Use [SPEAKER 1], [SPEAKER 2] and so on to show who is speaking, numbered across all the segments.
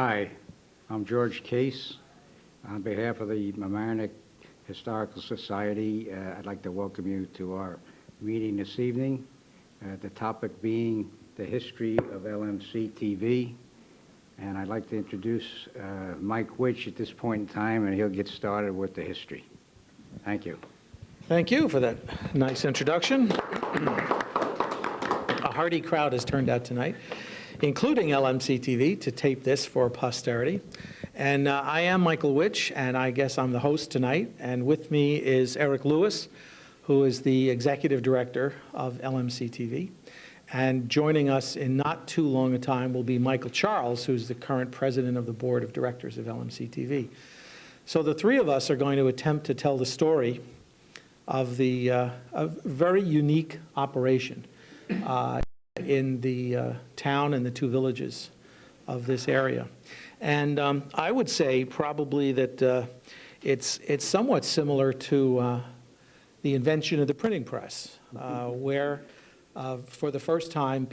[SPEAKER 1] Hi, I'm George Case. On behalf of the Mamk Historical Society, I'd like to welcome you to our meeting this evening. The topic being the history of LMC-TV. And I'd like to introduce Mike Witch at this point in time, and he'll get started with the history. Thank you.
[SPEAKER 2] Thank you for that nice introduction. A hearty crowd has turned out tonight, including LMC-TV, to tape this for posterity. And I am Michael Witch, and I guess I'm the host tonight. And with me is Eric Lewis, who is the executive director of LMC-TV. And joining us in not too long a time will be Michael Charles, who's the current president of the board of directors of LMC-TV. So the three of us are going to attempt to tell the story of a very unique operation in the town and the two villages of this area. And I would say probably that it's somewhat similar to the invention of the printing press, where for the first time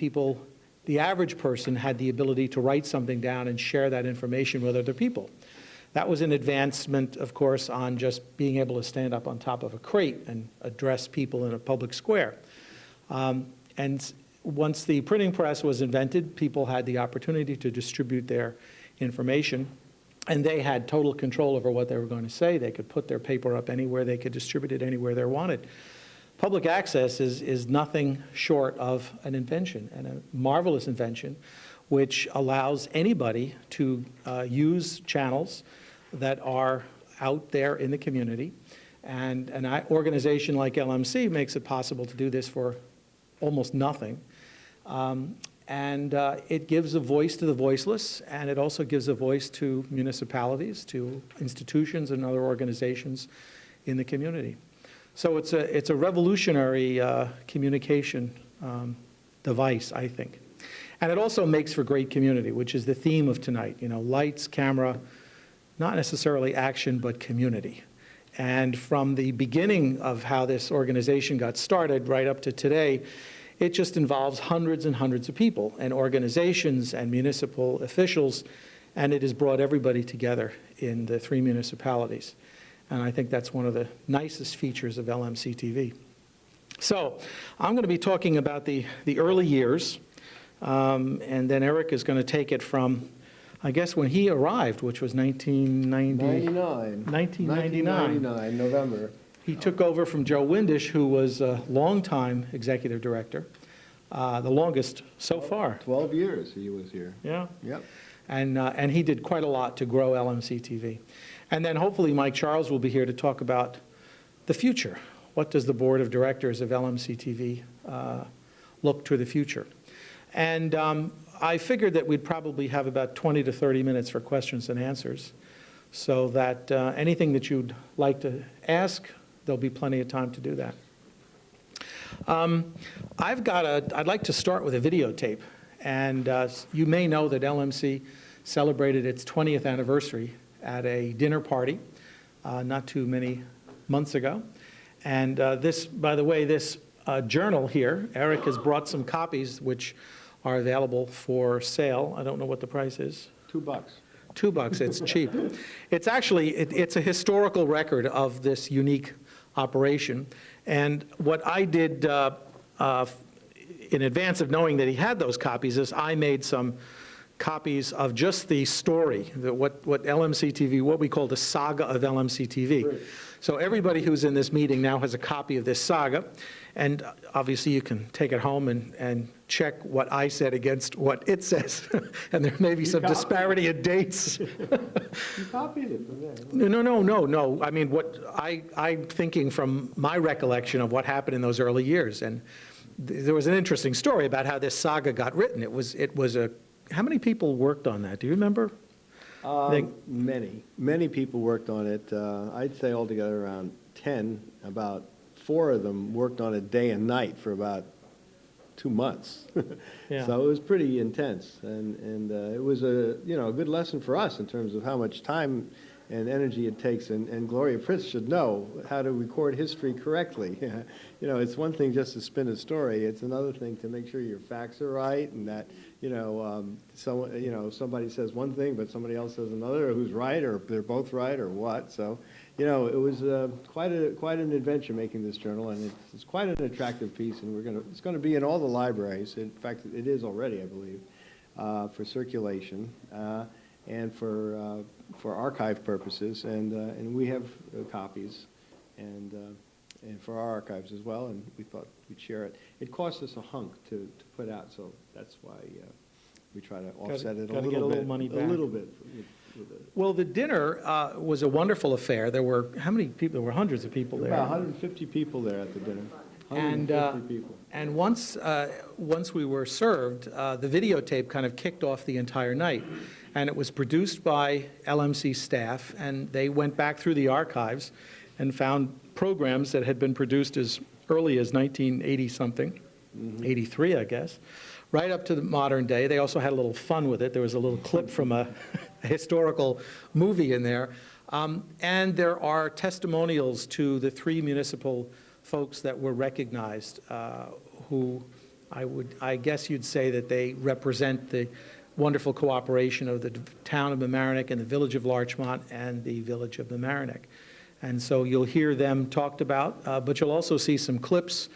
[SPEAKER 2] the average person had the ability to write something down and share that information with other people. That was an advancement, of course, on just being able to stand up on top of a crate and address people in a public square. And once the printing press was invented, people had the opportunity to distribute their information, and they had total control over what they were going to say. They could put their paper up anywhere. They could distribute it anywhere they wanted. Public access is nothing short of an invention, and a marvelous invention, which allows anybody to use channels that are out there in the community. And an organization like LMC makes it possible to do this for almost nothing. It gives a voice to the voiceless, and it also gives a voice to municipalities, to institutions and other organizations in the community. So it's a revolutionary communication device, I think. And it also makes for great community, which is the theme of tonight. You know, lights, camera, not necessarily action, but community. And from the beginning of how this organization got started right up to today, it just involves hundreds and hundreds of people and organizations and municipal officials, and it has brought everybody together in the three municipalities. And I think that's one of the nicest features of LMC-TV. So I'm going to be talking about the early years, and then Eric is going to take it from, I guess, when he arrived, which was 1999,
[SPEAKER 3] November.
[SPEAKER 2] He took over from Joe Windisch, who was a longtime executive director, the longest so far.
[SPEAKER 3] 12 years he was here.
[SPEAKER 2] Yeah.
[SPEAKER 3] Yep.
[SPEAKER 2] And he did quite a lot to grow LMC-TV. And then hopefully Mike Charles will be here to talk about the future. What does the board of directors of LMC-TV look to the future? And I figured that we'd probably have about 20 to 30 minutes for questions and answers, so that anything that you'd like to ask, there'll be plenty of time to do that. I'd like to start with a videotape. And you may know that LMC celebrated its 20th anniversary at a dinner party not too many months ago. And this, by the way, this journal here, Eric has brought some copies which are available for sale. I don't know what the price is.
[SPEAKER 3] $2.
[SPEAKER 2] $2, it's cheap. It's actually, it's a historical record of this unique operation. And what I did in advance of knowing that he had those copies is I made some copies of just the story, what LMC-TV, what we call the saga of LMC-TV.
[SPEAKER 3] Great.
[SPEAKER 2] So everybody who's in this meeting now has a copy of this saga, and obviously you can take it home and check what I said against what it says, and there may be some disparity in dates.
[SPEAKER 3] You copied it from there.
[SPEAKER 2] No. I mean, what I'm thinking from my recollection of what happened in those early years, and there was an interesting story about how this saga got written. It was how many people worked on that? Do you remember?
[SPEAKER 3] Many people worked on it. I'd say altogether around 10. About 4 of them worked on it day and night for about 2 months.
[SPEAKER 2] Yeah.
[SPEAKER 3] So it was pretty intense, and it was a good lesson for us in terms of how much time and energy it takes. And Gloria Fritz should know how to record history correctly. You know, it's one thing just to spin a story. It's another thing to make sure your facts are right and that, somebody says one thing, but somebody else says another, or who's right, or they're both right, or what. So, it was quite an adventure making this journal, and it's quite an attractive piece, and it's going to be in all the libraries. In fact, it is already, I believe, for circulation and for archive purposes, and we have copies, and for our archives as well, and we thought we'd share it. It cost us a hunk to put out, so that's why we try to offset it a little bit.
[SPEAKER 2] Get a little money back.
[SPEAKER 3] A little bit.
[SPEAKER 2] Well, the dinner was a wonderful affair. There were, how many people? There were hundreds of people there.
[SPEAKER 3] About 150 people there at the dinner.
[SPEAKER 2] And,
[SPEAKER 3] 150 people.
[SPEAKER 2] And once we were served, the videotape kind of kicked off the entire night. And it was produced by LMC staff, and they went back through the archives and found programs that had been produced as early as 1980-something, 83, I guess, right up to the modern day. They also had a little fun with it. There was a little clip from a historical movie in there. And there are testimonials to the 3 municipal folks that were recognized, who I guess you'd say that they represent the wonderful cooperation of the town of Mamaroneck and the village of Larchmont and the village of Mamaroneck. And so you'll hear them talked about, but you'll also see some clips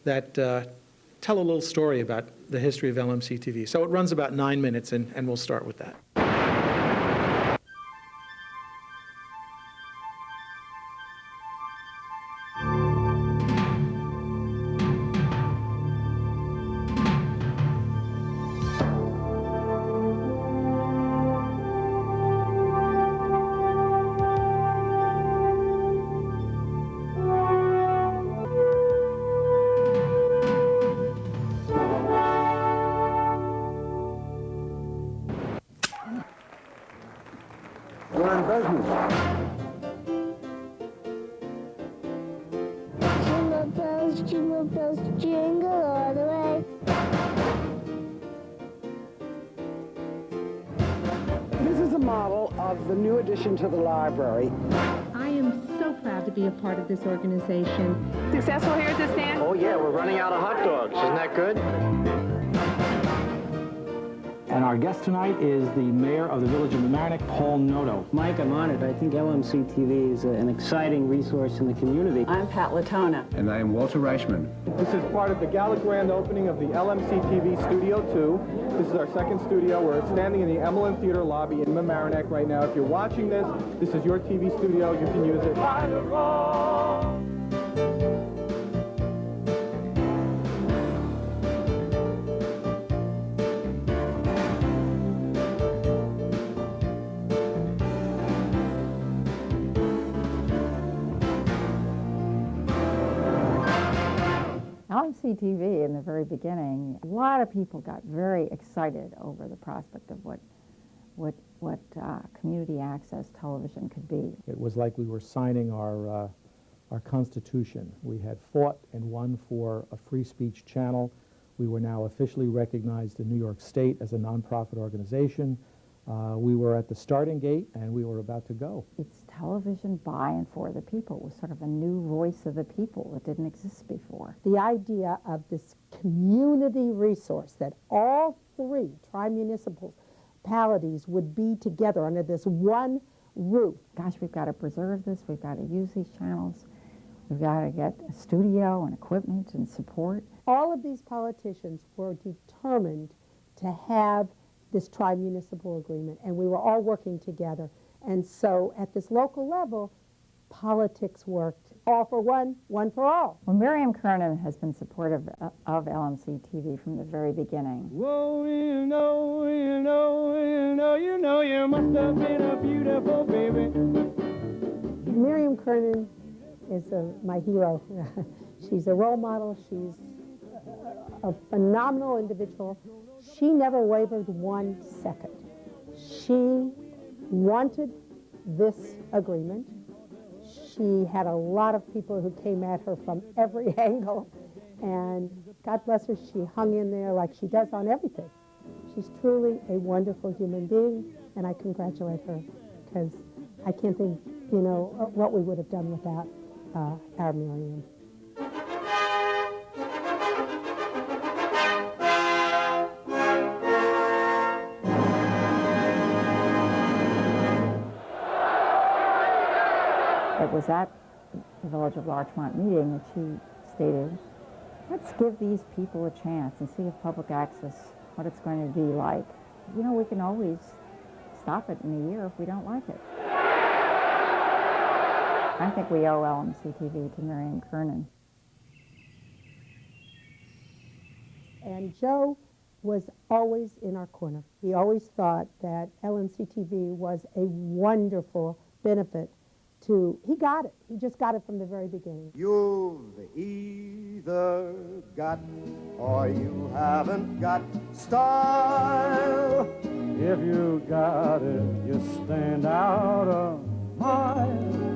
[SPEAKER 2] that tell a little story about the history of LMC-TV. So it runs about 9 minutes, and we'll start with that.
[SPEAKER 1] We're in business.
[SPEAKER 4] Jingle bells, jingle all the way.
[SPEAKER 5] This is a model of the new addition to the library.
[SPEAKER 6] I am so proud to be a part of this organization.
[SPEAKER 7] Successful here at the stand?
[SPEAKER 5] Oh yeah, we're running out of hot dogs. Isn't that good?
[SPEAKER 2] And our guest tonight is the mayor of the village of Mamaroneck, Paul Noto.
[SPEAKER 8] Mike, I'm honored. I think LMC-TV is an exciting resource in the community.
[SPEAKER 7] I'm Pat Latona.
[SPEAKER 9] And I am Walter Reichman.
[SPEAKER 10] This is part of the gala grand opening of the LMC-TV Studio 2. This is our second studio. We're standing in the Emlyn Theater lobby in Mamaroneck right now. If you're watching this, this is your TV studio. You can use it. Right or wrong.
[SPEAKER 6] LMC-TV in the very beginning, a lot of people got very excited over the prospect of what community access television could be.
[SPEAKER 2] It was like we were signing our Constitution. We had fought and won for a free speech channel. We were now officially recognized in New York State as a nonprofit organization. We were at the starting gate, and we were about to go.
[SPEAKER 6] It's television by and for the people. It was sort of a new voice of the people that didn't exist before.
[SPEAKER 11] The idea of this community resource that all 3 tri-municipalities would be together under this one roof.
[SPEAKER 6] Gosh, we've got to preserve this. We've got to use these channels. We've got to get a studio and equipment and support.
[SPEAKER 11] All of these politicians were determined to have this tri-municipal agreement, and we were all working together. And so at this local level, politics worked. All for one, one for all.
[SPEAKER 6] Well, Miriam Kernan has been supportive of LMC-TV from the very beginning.
[SPEAKER 10] Whoa, you know, you must have been a beautiful baby.
[SPEAKER 11] Miriam Kernan is my hero. She's a role model. She's a phenomenal individual. She never wavered 1 second. She wanted this agreement. She had a lot of people who came at her from every angle, and God bless her, she hung in there like she does on everything. She's truly a wonderful human being, and I congratulate her, because I can't think, what we would have done without our Miriam.
[SPEAKER 6] It was at the Village of Larchmont meeting that she stated, let's give these people a chance and see if public access, what it's going to be like. We can always stop it in a year if we don't like it. I think we owe LMC-TV to Miriam Kernan.
[SPEAKER 11] And Joe was always in our corner. He always thought that LMC-TV was a wonderful benefit to, he got it. He just got it from the very beginning.
[SPEAKER 9] You've either got or you haven't got style. If you got it, you stand out a mile.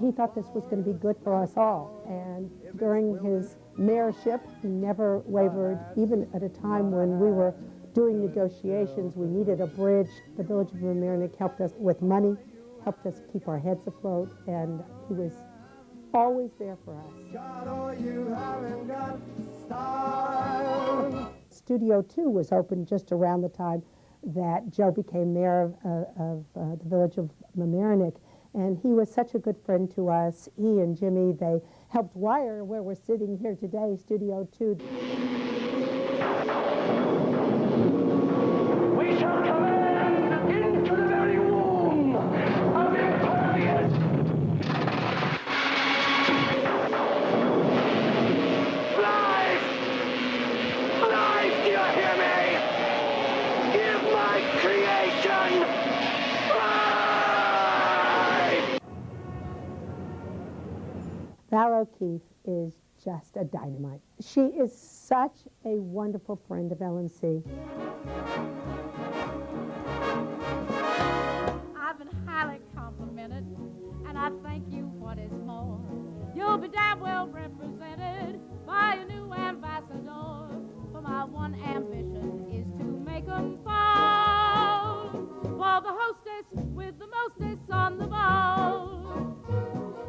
[SPEAKER 11] He thought this was going to be good for us all. And during his mayorship, he never wavered, even at a time when we were doing negotiations. We needed a bridge. The Village of Mamaroneck helped us with money, helped us keep our heads afloat, and he was always there for us. Studio 2 was opened just around the time that Joe became mayor of the Village of Mamaroneck, and he was such a good friend to us. He and Jimmy, they helped wire where we're sitting here today, Studio 2.
[SPEAKER 12] We shall command into the very womb of impervious. Life! Life, do you hear me? Give my creation life!
[SPEAKER 11] Val O'Keefe is just a dynamite. She is such a wonderful friend of LMC.
[SPEAKER 13] I've been highly complimented, and I thank you what is more. You'll be damn well represented by a new ambassador, for my one ambition is to make 'em fall for the hostess with the mostest on the ball.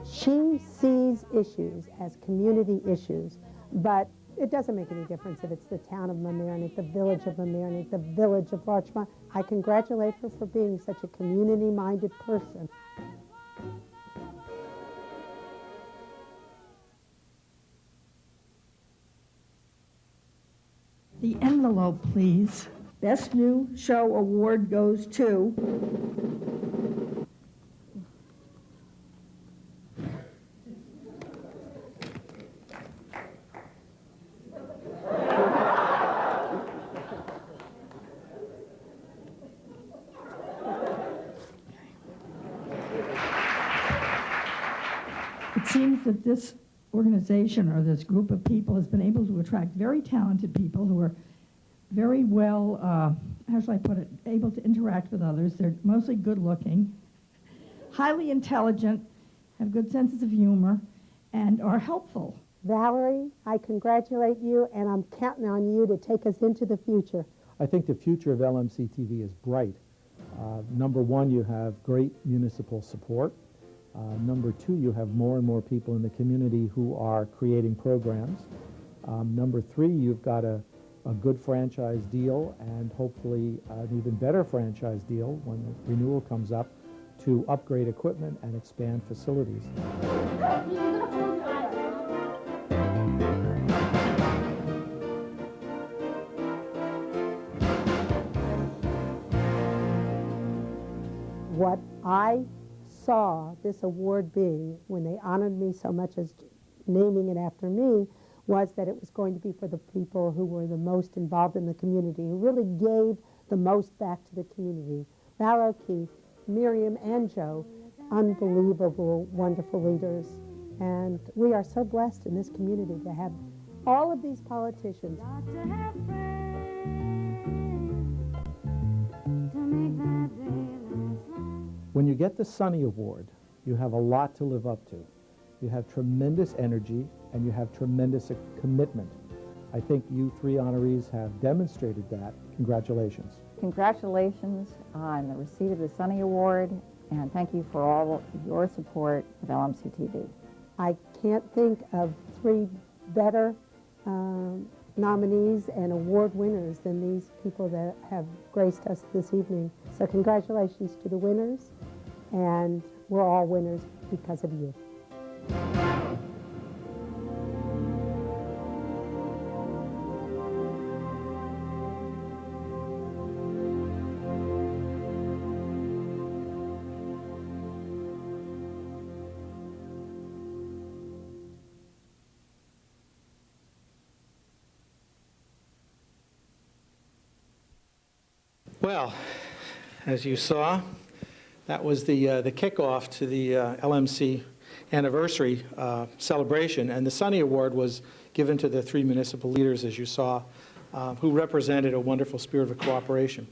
[SPEAKER 11] She sees issues as community issues, but it doesn't make any difference if it's the town of Mamaroneck, the village of Mamaroneck, the village of Larchmont. I congratulate her for being such a community-minded person.
[SPEAKER 14] The envelope, please. Best New Show Award goes to... It seems that this organization or this group of people has been able to attract very talented people who are very well, how shall I put it, able to interact with others. They're mostly good-looking, highly intelligent, have good senses of humor, and are helpful.
[SPEAKER 11] Valerie, I congratulate you, and I'm counting on you to take us into the future.
[SPEAKER 15] I think the future of LMC-TV is bright. Number one, you have great municipal support. Number two, you have more and more people in the community who are creating programs. Number three, you've got a good franchise deal and hopefully an even better franchise deal when the renewal comes up to upgrade equipment and expand facilities.
[SPEAKER 11] What I saw this award being, when they honored me so much as naming it after me, was that it was going to be for the people who were the most involved in the community, who really gave the most back to the community. Val O'Keefe, Miriam, and Joe, unbelievable, wonderful leaders. And we are so blessed in this community to have all of these politicians.
[SPEAKER 15] When you get the Sunny Award, you have a lot to live up to. You have tremendous energy and you have tremendous commitment. I think you three honorees have demonstrated that. Congratulations.
[SPEAKER 6] Congratulations on the receipt of the Sunny Award. And thank you for all your support of LMC-TV.
[SPEAKER 11] I can't think of three better nominees and award winners than these people that have graced us this evening. So congratulations to the winners, and we're all winners because of you.
[SPEAKER 2] Well, as you saw, that was the kickoff to the LMC anniversary celebration, and the Sunny Award was given to the three municipal leaders, as you saw, who represented a wonderful spirit of cooperation.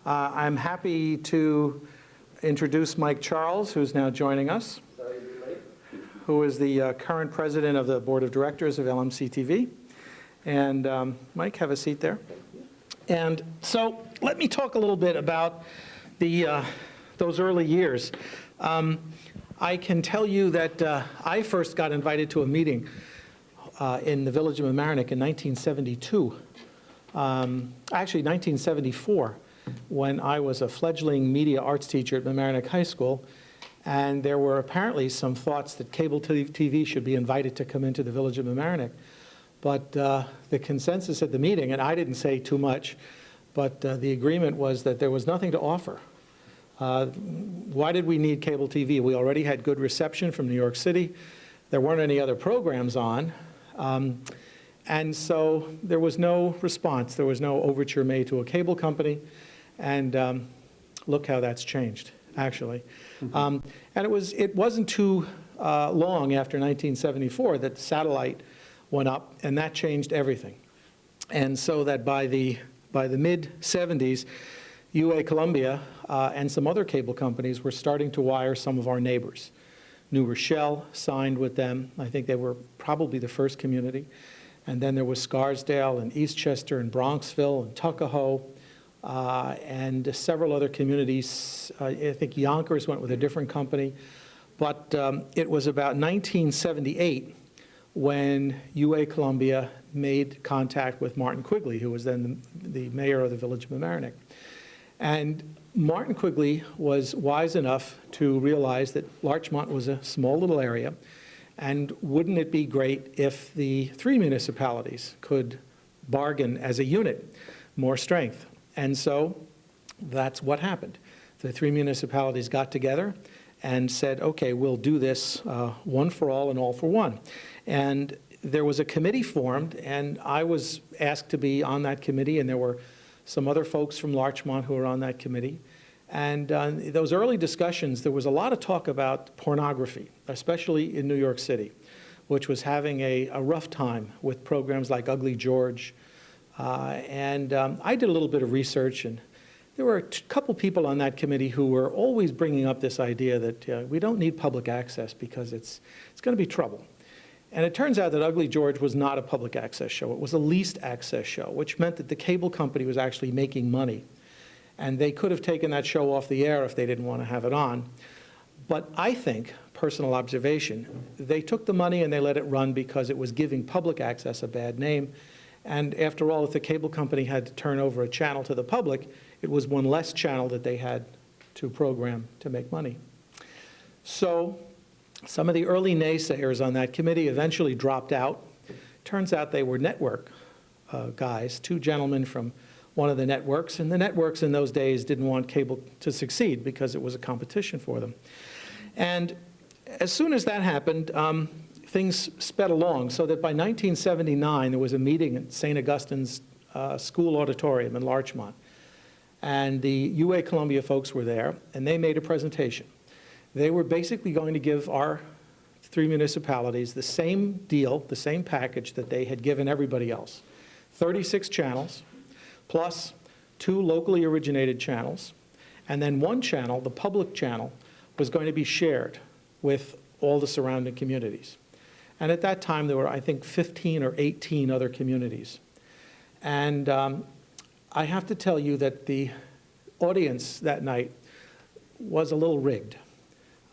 [SPEAKER 2] I'm happy to introduce Mike Charles, who's now joining us, who is the current president of the board of directors of LMC-TV. And Mike, have a seat there. And so let me talk a little bit about those early years. I can tell you that I first got invited to a meeting in the village of Mamk in 1972. Actually, 1974, when I was a fledgling media arts teacher at Mamk High School. And there were apparently some thoughts that cable TV should be invited to come into the village of Mamk. But the consensus at the meeting, and I didn't say too much, but the agreement was that there was nothing to offer. Why did we need cable TV? We already had good reception from New York City. There weren't any other programs on. And so there was no response. There was no overture made to a cable company. And look how that's changed, actually. And it wasn't too long after 1974 that the satellite went up, and that changed everything. And so that by the mid-70s, UA Columbia and some other cable companies were starting to wire some of our neighbors. New Rochelle signed with them. I think they were probably the first community. And then there was Scarsdale and Eastchester and Bronxville and Tuckahoe and several other communities. I think Yonkers went with a different company. But it was about 1978 when UA Columbia made contact with Martin Quigley, who was then the mayor of the village of Mamk. And Martin Quigley was wise enough to realize that Larchmont was a small little area, and wouldn't it be great if the three municipalities could bargain as a unit, more strength. And so that's what happened. The three municipalities got together and said, okay, we'll do this one for all and all for one. And there was a committee formed, and I was asked to be on that committee, and there were some other folks from Larchmont who were on that committee. And those early discussions, there was a lot of talk about pornography, especially in New York City, which was having a rough time with programs like Ugly George. I did a little bit of research, and there were a couple people on that committee who were always bringing up this idea that we don't need public access because it's going to be trouble. And it turns out that Ugly George was not a public access show. It was a leased access show, which meant that the cable company was actually making money. And they could have taken that show off the air if they didn't want to have it on. But I think, personal observation, they took the money and they let it run because it was giving public access a bad name. And after all, if the cable company had to turn over a channel to the public, it was one less channel that they had to program to make money. So some of the early naysayers on that committee eventually dropped out. Turns out they were network guys, two gentlemen from one of the networks, and the networks in those days didn't want cable to succeed because it was a competition for them. And as soon as that happened, things sped along, so that by 1979 there was a meeting at St. Augustine's School Auditorium in Larchmont. And the UA Columbia folks were there, and they made a presentation. They were basically going to give our three municipalities the same deal, the same package that they had given everybody else. 36 channels, plus 2 locally originated channels, and then one channel, the public channel, was going to be shared with all the surrounding communities. And at that time, there were, I think, 15 or 18 other communities. And I have to tell you that the audience that night was a little rigged.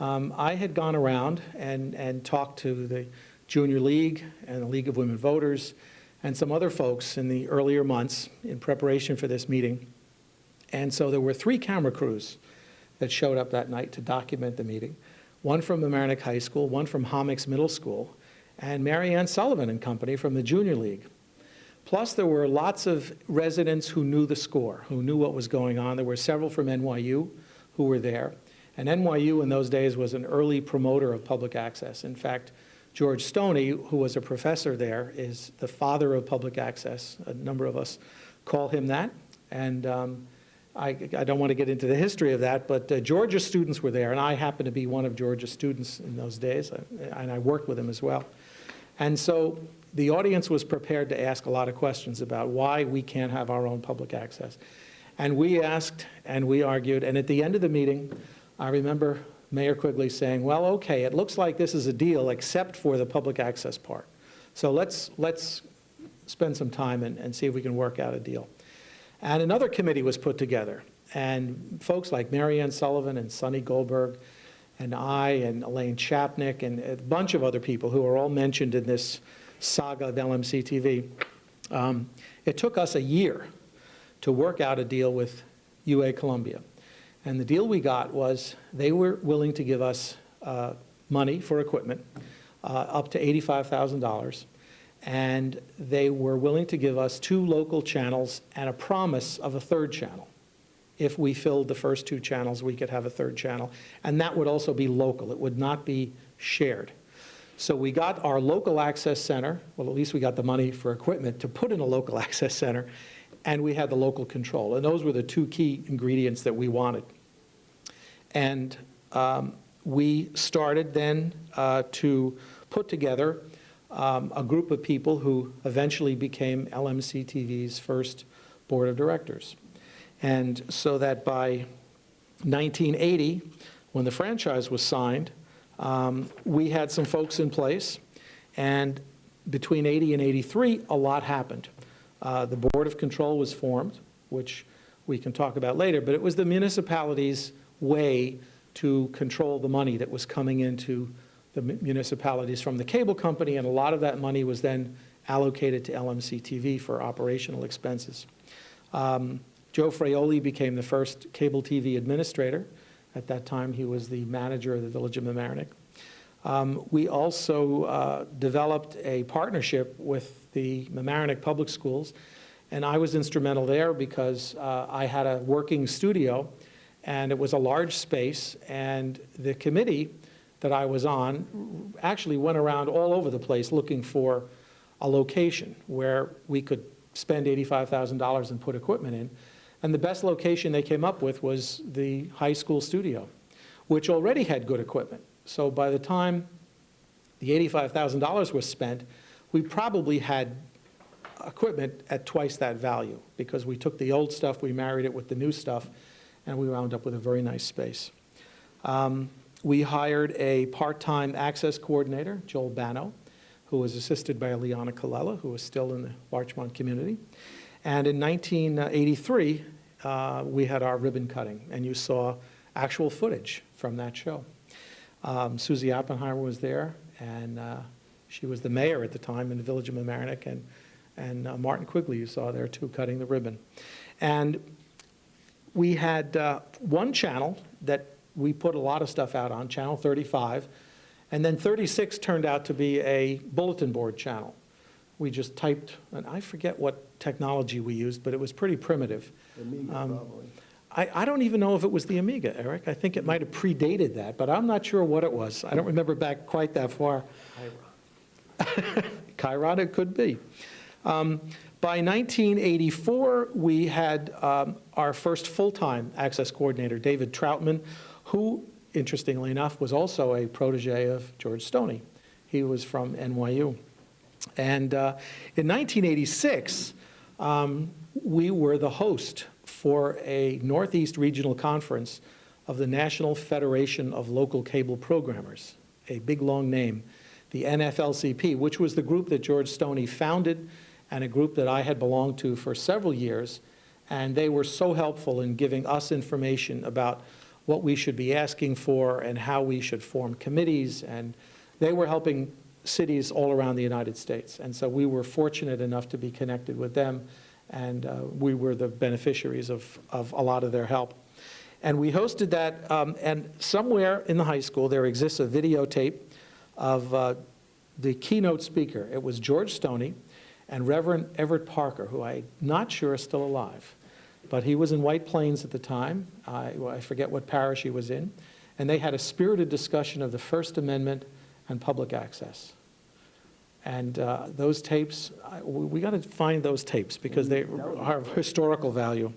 [SPEAKER 2] I had gone around and talked to the Junior League and the League of Women Voters and some other folks in the earlier months in preparation for this meeting. And so there were 3 camera crews that showed up that night to document the meeting. One from Mamk High School, one from Mamk Middle School, and Mary Ann Sullivan and company from the Junior League. Plus, there were lots of residents who knew the score, who knew what was going on. There were several from NYU who were there. And NYU in those days was an early promoter of public access. In fact, George Stoney, who was a professor there, is the father of public access. A number of us call him that. And I don't want to get into the history of that, but Georgia students were there, and I happened to be one of Georgia's students in those days, and I worked with him as well. And so the audience was prepared to ask a lot of questions about why we can't have our own public access. And we asked, and we argued, and at the end of the meeting, I remember Mayor Quigley saying, well, okay, it looks like this is a deal except for the public access part. So let's spend some time and see if we can work out a deal. And another committee was put together, and folks like Mary Ann Sullivan and Sonny Goldberg and I and Elaine Chapnick and a bunch of other people who are all mentioned in this saga of LMC-TV. It took us a year to work out a deal with UA Columbia. And the deal we got was they were willing to give us money for equipment, up to $85,000. And they were willing to give us 2 local channels and a promise of a 3rd channel. If we filled the first 2 channels, we could have a 3rd channel. And that would also be local. It would not be shared. So we got our local access center, well, at least we got the money for equipment to put in a local access center, and we had the local control. And those were the 2 key ingredients that we wanted. And we started then to put together a group of people who eventually became LMC-TV's first board of directors. And so that by 1980, when the franchise was signed, we had some folks in place. And between 80 and 83, a lot happened. The Board of Control was formed, which we can talk about later, but it was the municipality's way to control the money that was coming into the municipalities from the cable company, and a lot of that money was then allocated to LMC-TV for operational expenses. Joe Fraioli became the first cable TV administrator. At that time, he was the manager of the Village of Mamaroneck. We also developed a partnership with the Mamaroneck Public Schools, and I was instrumental there because I had a working studio, and it was a large space, and the committee that I was on actually went around all over the place looking for a location where we could spend $85,000 and put equipment in. And the best location they came up with was the high school studio, which already had good equipment. So by the time the $85,000 was spent, we probably had equipment at twice that value because we took the old stuff, we married it with the new stuff, and we wound up with a very nice space. We hired a part-time access coordinator, Joel Bano, who was assisted by Liana Colella, who was still in the Larchmont community. And in 1983, we had our ribbon cutting, and you saw actual footage from that show. Susie Oppenheimer was there, and she was the mayor at the time in the Village of Mamaroneck, and Martin Quigley you saw there too, cutting the ribbon. And we had one channel that we put a lot of stuff out on, channel 35, and then 36 turned out to be a bulletin board channel. We just typed, and I forget what technology we used, but it was pretty primitive.
[SPEAKER 3] Amiga, probably.
[SPEAKER 2] I don't even know if it was the Amiga, Eric. I think it might have predated that, but I'm not sure what it was. I don't remember back quite that far. Chiron. Chiron, it could be. By 1984, we had our first full-time access coordinator, David Troutman, who, interestingly enough, was also a protege of George Stoney. He was from NYU. And in 1986, we were the host for a Northeast Regional Conference of the National Federation of Local Cable Programmers, a big, long name, the NFLCP, which was the group that George Stoney founded and a group that I had belonged to for several years. And they were so helpful in giving us information about what we should be asking for and how we should form committees. And they were helping cities all around the United States. And so we were fortunate enough to be connected with them, and we were the beneficiaries of a lot of their help. And we hosted that, and somewhere in the high school there exists a videotape of the keynote speaker. It was George Stoney and Reverend Everett Parker, who I'm not sure is still alive. But he was in White Plains at the time. I forget what parish he was in. And they had a spirited discussion of the First Amendment and public access. And those tapes, we got to find those tapes because they are of historical value.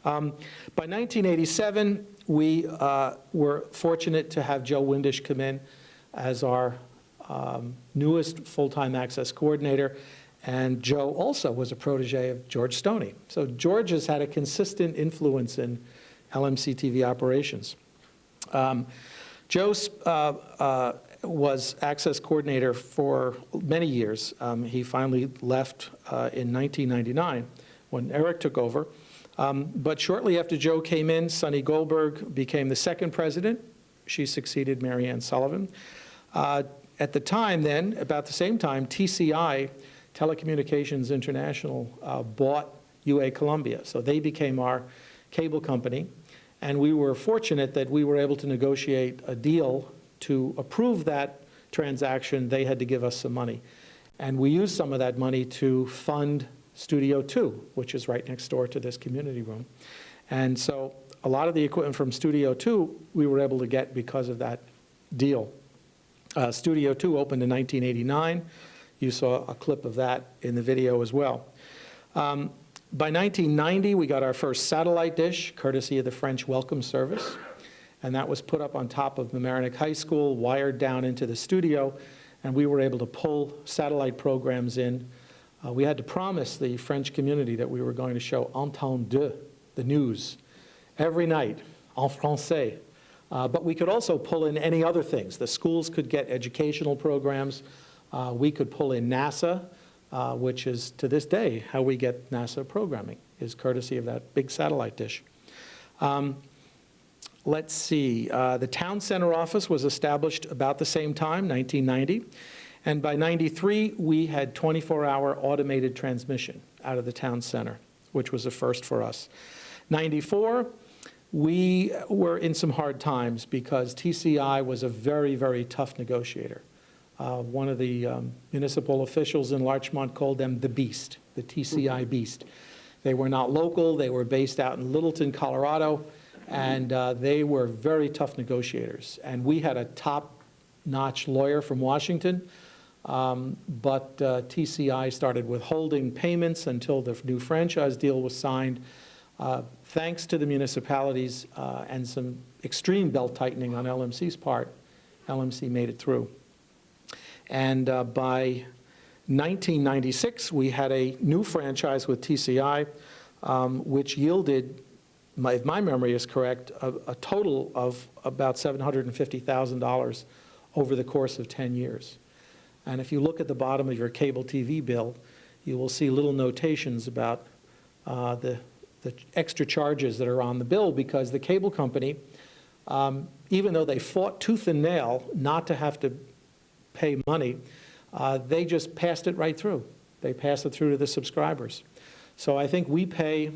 [SPEAKER 2] By 1987, we were fortunate to have Joe Windisch come in as our newest full-time access coordinator. And Joe also was a protege of George Stoney. So George has had a consistent influence in LMC-TV operations. Joe was access coordinator for many years. He finally left in 1999 when Eric took over. But shortly after Joe came in, Sonny Goldberg became the second president. She succeeded Mary Ann Sullivan. At the time then, about the same time, TCI, Telecommunications International, bought UA Columbia. So they became our cable company. And we were fortunate that we were able to negotiate a deal to approve that transaction. They had to give us some money. And we used some of that money to fund Studio 2, which is right next door to this community room. And so a lot of the equipment from Studio 2 we were able to get because of that deal. Studio 2 opened in 1989. You saw a clip of that in the video as well. By 1990, we got our first satellite dish, courtesy of the French Welcome Service. And that was put up on top of Mamaroneck High School, wired down into the studio, and we were able to pull satellite programs in. We had to promise the French community that we were going to show Entend deux, the news, every night, en français. But we could also pull in any other things. The schools could get educational programs. We could pull in NASA, which is, to this day, how we get NASA programming, is courtesy of that big satellite dish. Let's see. The Town Center office was established about the same time, 1990. And by 93, we had 24-hour automated transmission out of the Town Center, which was a first for us. 94, we were in some hard times because TCI was a very, very tough negotiator. One of the municipal officials in Larchmont called them the Beast, the TCI Beast. They were not local. They were based out in Littleton, Colorado, and they were very tough negotiators. And we had a top-notch lawyer from Washington, but TCI started withholding payments until the new franchise deal was signed. Thanks to the municipalities and some extreme belt-tightening on LMC's part, LMC made it through. And by 1996, we had a new franchise with TCI, which yielded, if my memory is correct, a total of about $750,000 over the course of 10 years. And if you look at the bottom of your cable TV bill, you will see little notations about the extra charges that are on the bill, because the cable company, even though they fought tooth and nail not to have to pay money, they just passed it right through. They pass it through to the subscribers. So I think we pay,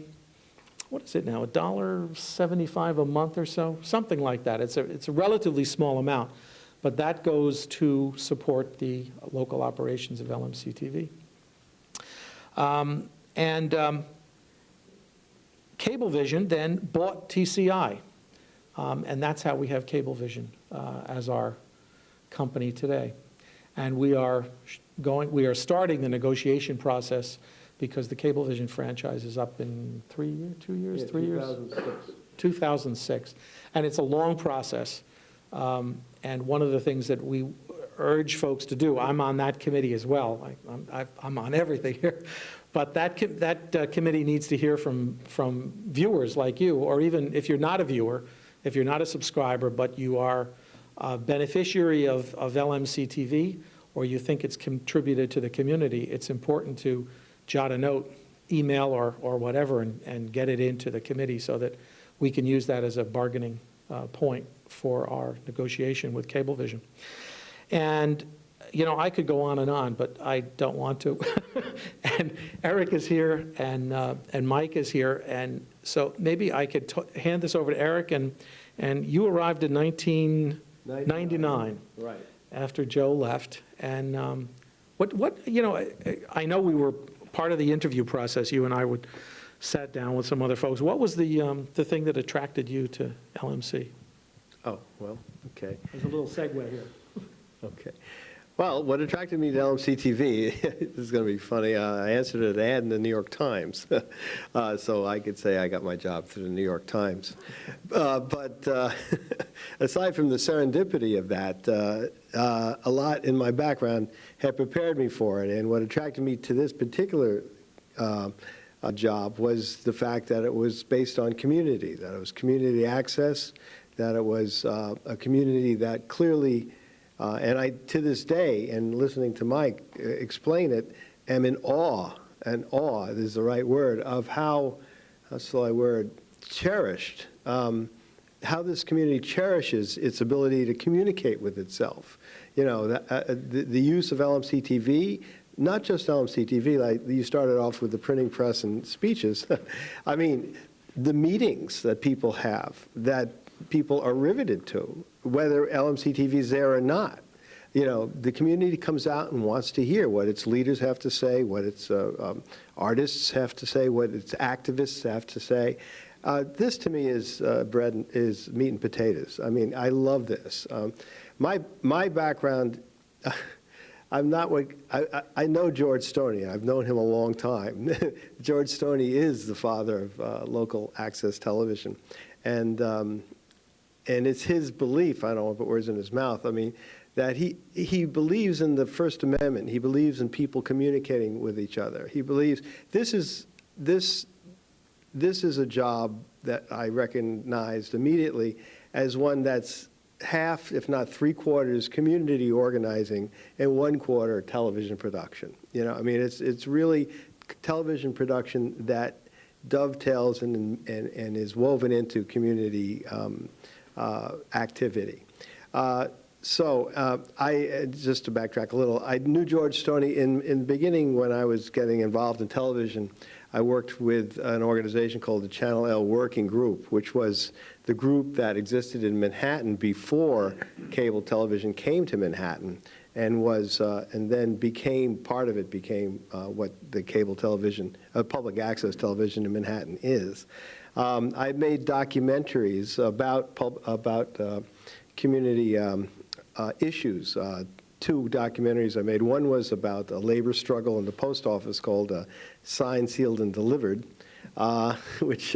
[SPEAKER 2] what is it now, $1.75 a month or so? Something like that. It's a relatively small amount, but that goes to support the local operations of LMC-TV. Cablevision then bought TCI, and that's how we have Cablevision as our company today. And we are starting the negotiation process because the Cablevision franchise is up in 3 years, 2 years, 3 years?
[SPEAKER 3] 2006. 2006.
[SPEAKER 2] And it's a long process. And one of the things that we urge folks to do, I'm on that committee as well. I'm on everything here. But that committee needs to hear from viewers like you, or even if you're not a viewer, if you're not a subscriber, but you are a beneficiary of LMC-TV, or you think it's contributed to the community, it's important to jot a note, email or whatever, and get it into the committee so that we can use that as a bargaining point for our negotiation with Cablevision. And, you know, I could go on, but I don't want to. And Eric is here, and Mike is here, and so maybe I could hand this over to Eric, and you arrived in 1999.
[SPEAKER 3] Right.
[SPEAKER 2] After Joe left. And what you know, I know we were part of the interview process. You and I sat down with some other folks. What was the thing that attracted you to LMC?
[SPEAKER 3] Oh, well, okay.
[SPEAKER 2] There's a little segue here.
[SPEAKER 3] Okay. Well, what attracted me to LMC-TV, this is going to be funny, I answered an ad in the New York Times, so I could say I got my job through the New York Times. But aside from the serendipity of that, a lot in my background had prepared me for it, and what attracted me to this particular job was the fact that it was based on community, that it was community access, that it was a community that clearly and I, to this day, and listening to Mike explain it, am in awe, and awe is the right word, of how cherished, how this community cherishes its ability to communicate with itself. You know, the use of LMC-TV, not just LMC-TV, like you started off with the printing press and speeches. I mean, the meetings that people have, that people are riveted to, whether LMC-TV is there or not. You know, the community comes out and wants to hear what its leaders have to say, what its artists have to say, what its activists have to say. This, to me, is is meat and potatoes. I mean, I love this. My background, I'm not what I know George Stoney. I've known him a long time. George Stoney is the father of local access television, and it's his belief, I don't want to put words in his mouth, I mean, that he believes in the First Amendment. He believes in people communicating with each other. He believes this is a job that I recognized immediately as one that's half, if not three-quarters, community organizing and one-quarter television production. You know, I mean, it's really television production that dovetails and is woven into community activity. So just to backtrack a little, I knew George Stoney in the beginning when I was getting involved in television. I worked with an organization called the Channel L Working Group, which was the group that existed in Manhattan before cable television came to Manhattan, and was and then became part of it became what the cable television, public access television in Manhattan is. I made documentaries about community issues. Two documentaries I made. One was about a labor struggle in the post office called Signed, Sealed, and Delivered, which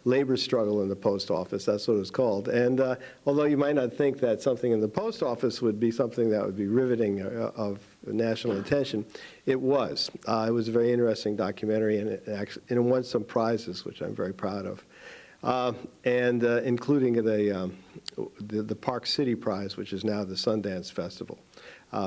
[SPEAKER 3] labor struggle in the post office, that's what it was called. And although you might not think that something in the post office would be something that would be riveting of national attention, it was. It was a very interesting documentary, and it won some prizes, which I'm very proud of. And including the Park City Prize, which is now the Sundance Festival,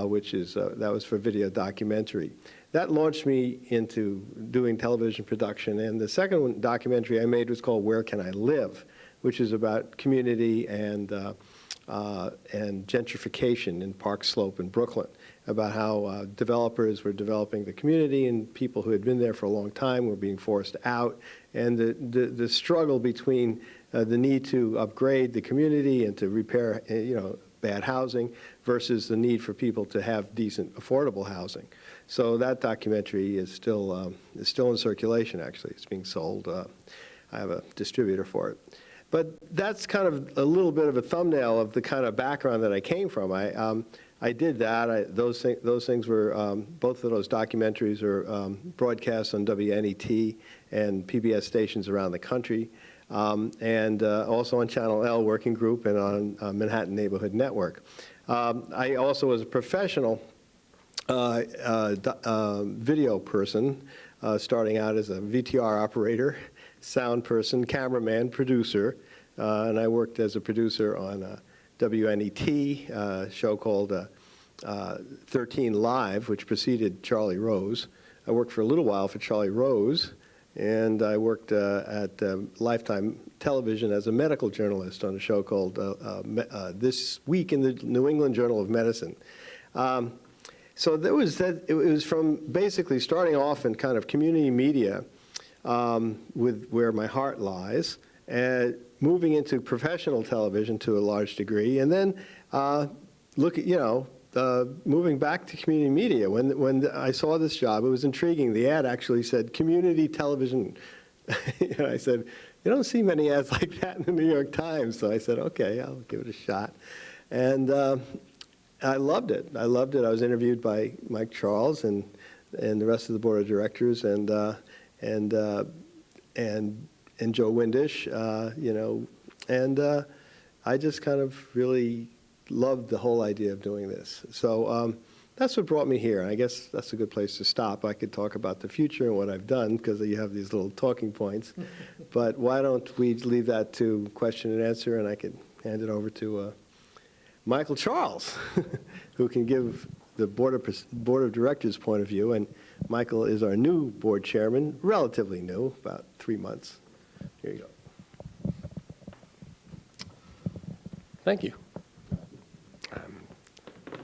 [SPEAKER 3] which is, that was for video documentary. That launched me into doing television production. And the second documentary I made was called Where Can I Live?, which is about community and gentrification in Park Slope in Brooklyn, about how developers were developing the community and people who had been there for a long time were being forced out, and the struggle between the need to upgrade the community and to repair, bad housing versus the need for people to have decent, affordable housing. So that documentary is still in circulation, actually. It's being sold. I have a distributor for it. But that's kind of a little bit of a thumbnail of the kind of background that I came from. I did that. Those things were, both of those documentaries are broadcast on WNET and PBS stations around the country, and also on Channel L Working Group and on Manhattan Neighborhood Network. I also was a professional video person, starting out as a VTR operator, sound person, cameraman, producer, and I worked as a producer on WNET, a show called 13 Live, which preceded Charlie Rose. I worked for a little while for Charlie Rose, and I worked at Lifetime television as a medical journalist on a show called This Week in the New England Journal of Medicine. So there was that. It was from basically starting off in kind of community media, with where my heart lies, and moving into professional television to a large degree, and then moving back to community media. When I saw this job, it was intriguing. The ad actually said community television. And I said, you don't see many ads like that in the New York Times. So I said, okay, I'll give it a shot. And I loved it. I loved it. I was interviewed by Mike Charles and the rest of the board of directors and Joe Windish, and I just kind of really loved the whole idea of doing this. So that's what brought me here. I guess that's a good place to stop. I could talk about the future and what I've done because you have these little talking points. But why don't we leave that to question and answer, and I could hand it over to Michael Charles, who can give the board of directors point of view. And Michael is our new board chairman, relatively new, about 3 months. Here you go.
[SPEAKER 16] Thank you.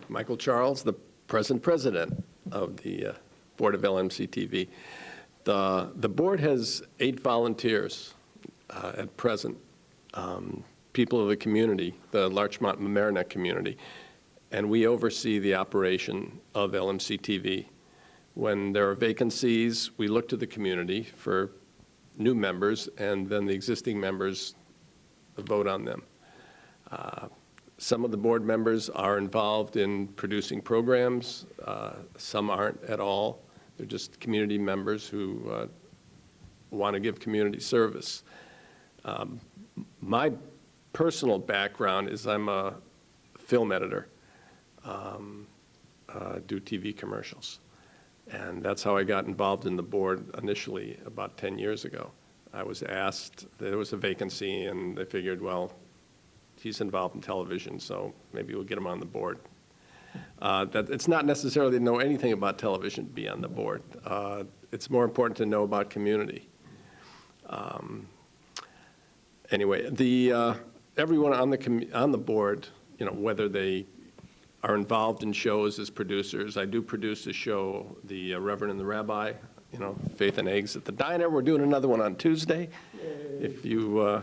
[SPEAKER 16] Michael Charles, the present president of the board of LMC-TV. The board has 8 volunteers at present, people of the community, the Larchmont Mamaroneck community, and we oversee the operation of LMC-TV. When there are vacancies, we look to the community for new members, and then the existing members vote on them. Some of the board members are involved in producing programs. Some aren't at all. They're just community members who want to give community service. My personal background is I'm a film editor, do TV commercials. And that's how I got involved in the board initially about 10 years ago. I was asked, there was a vacancy, and they figured, well, he's involved in television, so maybe we'll get him on the board. It's not necessarily to know anything about television to be on the board. It's more important to know about community. Anyway, everyone on the board, whether they are involved in shows as producers. I do produce a show, The Reverend and the Rabbi, Faith and Eggs at the Diner. We're doing another one on Tuesday. If you're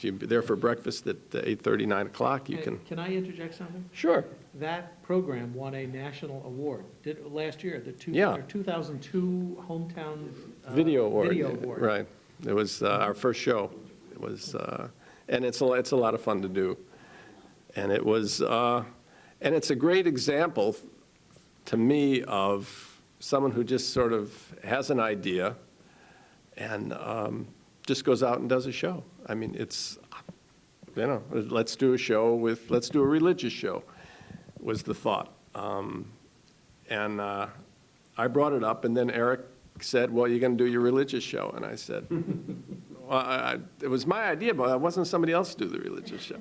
[SPEAKER 16] there for breakfast at 8:30, 9 o'clock, you can.
[SPEAKER 2] Can I interject something?
[SPEAKER 16] Sure.
[SPEAKER 2] That program won a national award last year, the 2002 Hometown
[SPEAKER 16] Video Award.
[SPEAKER 2] Video Award.
[SPEAKER 16] Right. It was our first show. It was, and it's a lot of fun to do. And it was, and it's a great example to me of someone who just sort of has an idea and just goes out and does a show. I mean, it's, let's do a religious show was the thought. And I brought it up, and then Eric said, well, you're going to do your religious show. And I said, well, it was my idea, but it wasn't somebody else to do the religious show.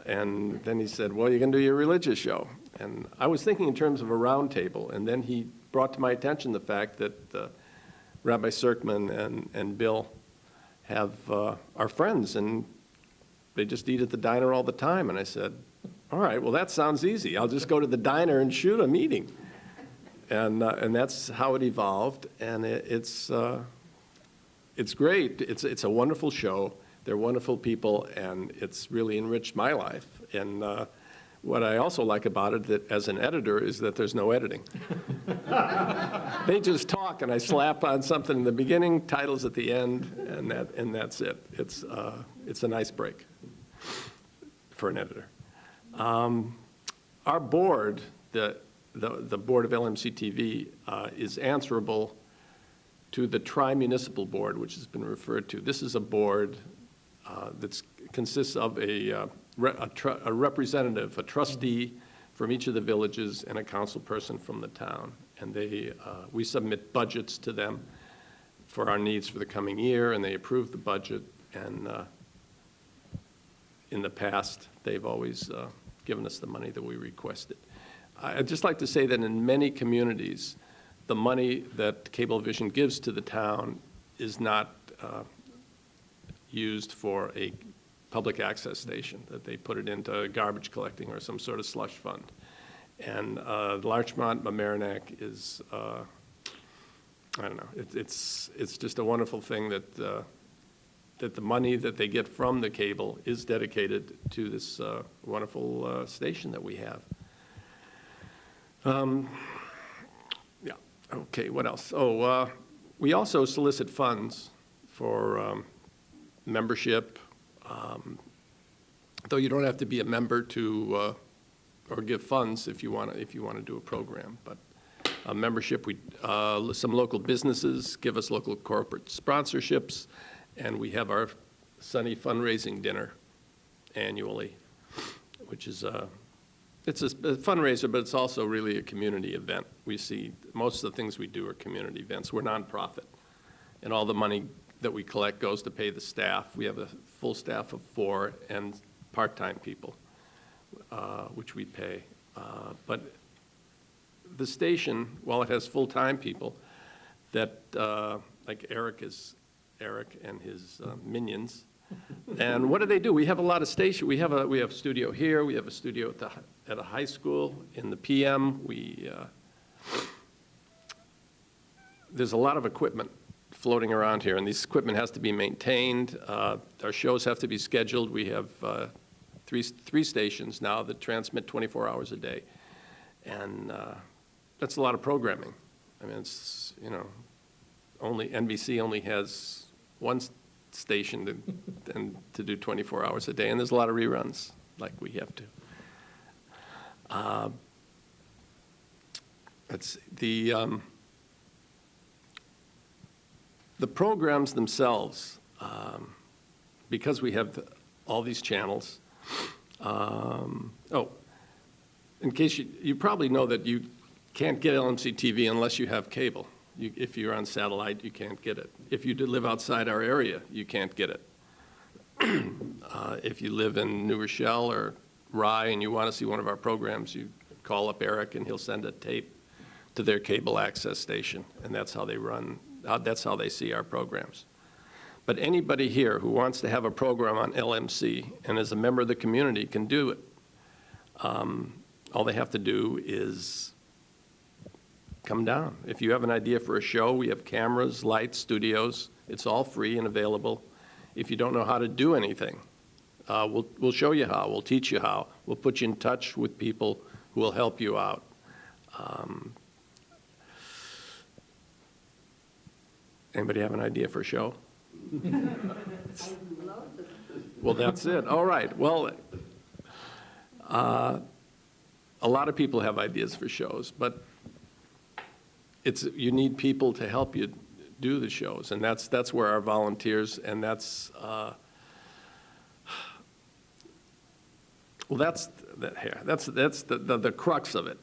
[SPEAKER 16] And then he said, well, you're going to do your religious show. And I was thinking in terms of a round table, and then he brought to my attention the fact that Rabbi Serkman and Bill are friends, and they just eat at the diner all the time. And I said, all right, well, that sounds easy. I'll just go to the diner and shoot a meeting. And that's how it evolved, and it's great. It's a wonderful show. They're wonderful people, and it's really enriched my life. And what I also like about it, that as an editor, is that there's no editing. They just talk, and I slap on something in the beginning, titles at the end, and that's it. It's a nice break for an editor. Our board, the board of LMC-TV, is answerable to the Tri-Municipal Board, which has been referred to. This is a board that consists of a representative, a trustee from each of the villages, and a council person from the town. And we submit budgets to them for our needs for the coming year, and they approve the budget. And in the past, they've always given us the money that we requested. I'd just like to say that in many communities, the money that Cablevision gives to the town is not used for a public access station, that they put it into garbage collecting or some sort of slush fund. And Larchmont, Mamaroneck is, I don't know, it's just a wonderful thing that the money that they get from the cable is dedicated to this wonderful station that we have. Yeah, okay, what else? Oh, we also solicit funds for membership, though you don't have to be a member to, or give funds if you want to do a program. But membership, some local businesses give us local corporate sponsorships, and we have our Sunny fundraising dinner annually, which is it's a fundraiser, but it's also really a community event. We see most of the things we do are community events. We're nonprofit, and all the money that we collect goes to pay the staff. We have a full staff of 4 and part-time people, which we pay. But the station, while it has full-time people, that like Eric and his minions. And what do? We have a lot of stations. We have a studio here. We have a studio at a high school in the PM. There's a lot of equipment floating around here, and this equipment has to be maintained. Our shows have to be scheduled. We have three stations now that transmit 24 hours a day, and that's a lot of programming. I mean, it's, you know, NBC only has one station to do 24 hours a day, and there's a lot of reruns like we have to. It's the programs themselves, because we have all these channels. In case you probably know that you can't get LMC-TV unless you have cable. If you're on satellite, you can't get it. If you live outside our area, you can't get it. If you live in New Rochelle or Rye and you want to see one of our programs, you call up Eric and he'll send a tape to their cable access station, and that's how they run. That's how they see our programs. But anybody here who wants to have a program on LMC and is a member of the community can do it. All they have to do is come down. If you have an idea for a show, we have cameras, lights, studios. It's all free and available. If you don't know how to do anything, we'll show you how. We'll teach you how. We'll put you in touch with people who will help you out. Anybody have an idea for a show? Well, that's it. All right. Well, a lot of people have ideas for shows, but you need people to help you do the shows, and that's where our volunteers, and that's the crux of it.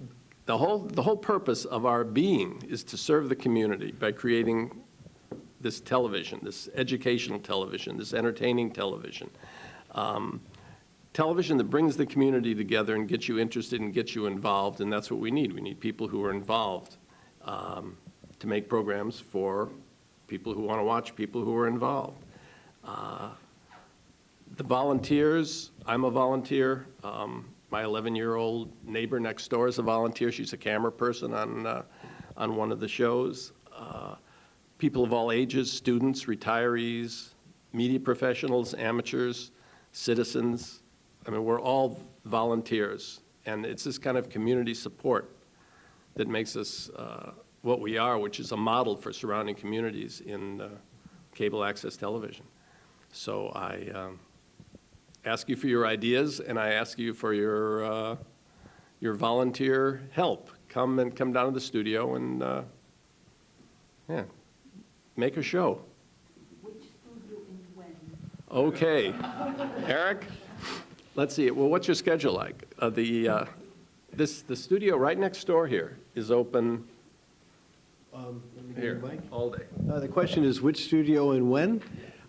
[SPEAKER 16] The whole purpose of our being is to serve the community by creating this television, this educational television, this entertaining television. Television that brings the community together and gets you interested and gets you involved, and that's what we need. We need people who are involved to make programs for people who want to watch people who are involved. The volunteers, I'm a volunteer. My 11-year-old neighbor next door is a volunteer. She's a camera person on one of the shows. People of all ages, students, retirees, media professionals, amateurs, citizens. I mean, we're all volunteers, and it's this kind of community support that makes us what we are, which is a model for surrounding communities in cable access television. So I ask you for your ideas, and I ask you for your volunteer help. Come down to the studio and yeah, make a show.
[SPEAKER 17] Which studio and when?
[SPEAKER 16] Okay, Eric. Let's see. Well, what's your schedule like? The studio right next door here is open. Here, all day.
[SPEAKER 3] The question is which studio and when?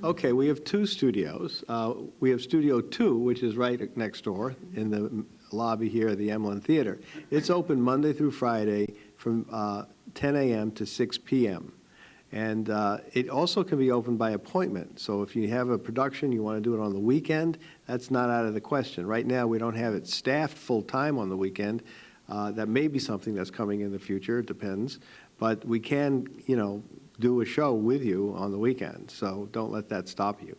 [SPEAKER 3] Okay, we have 2 studios. We have Studio 2, which is right next door in the lobby here at the Emlyn Theater. It's open Monday through Friday from 10 a.m. to 6 p.m. And it also can be open by appointment. So if you have a production, you want to do it on the weekend, that's not out of the question. Right now, we don't have it staffed full-time on the weekend. That may be something that's coming in the future, it depends. But we can, do a show with you on the weekend, so don't let that stop you.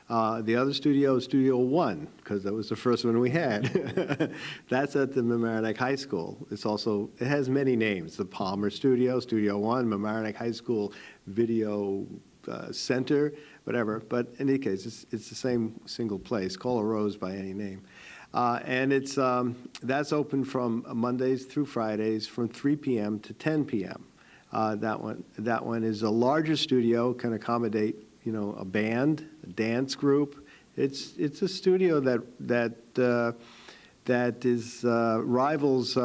[SPEAKER 3] The other studio is Studio One, because that was the first one we had. That's at the Mamk High School. It has many names, the Palmer Studio, Studio One, Mamk High School Video Center, whatever. But in any case, it's the same single place. Call a rose by any name. And that's open from Mondays through Fridays from 3 p.m. to 10 p.m. That one is a larger studio, can accommodate a band, a dance group. It's a studio that is rivals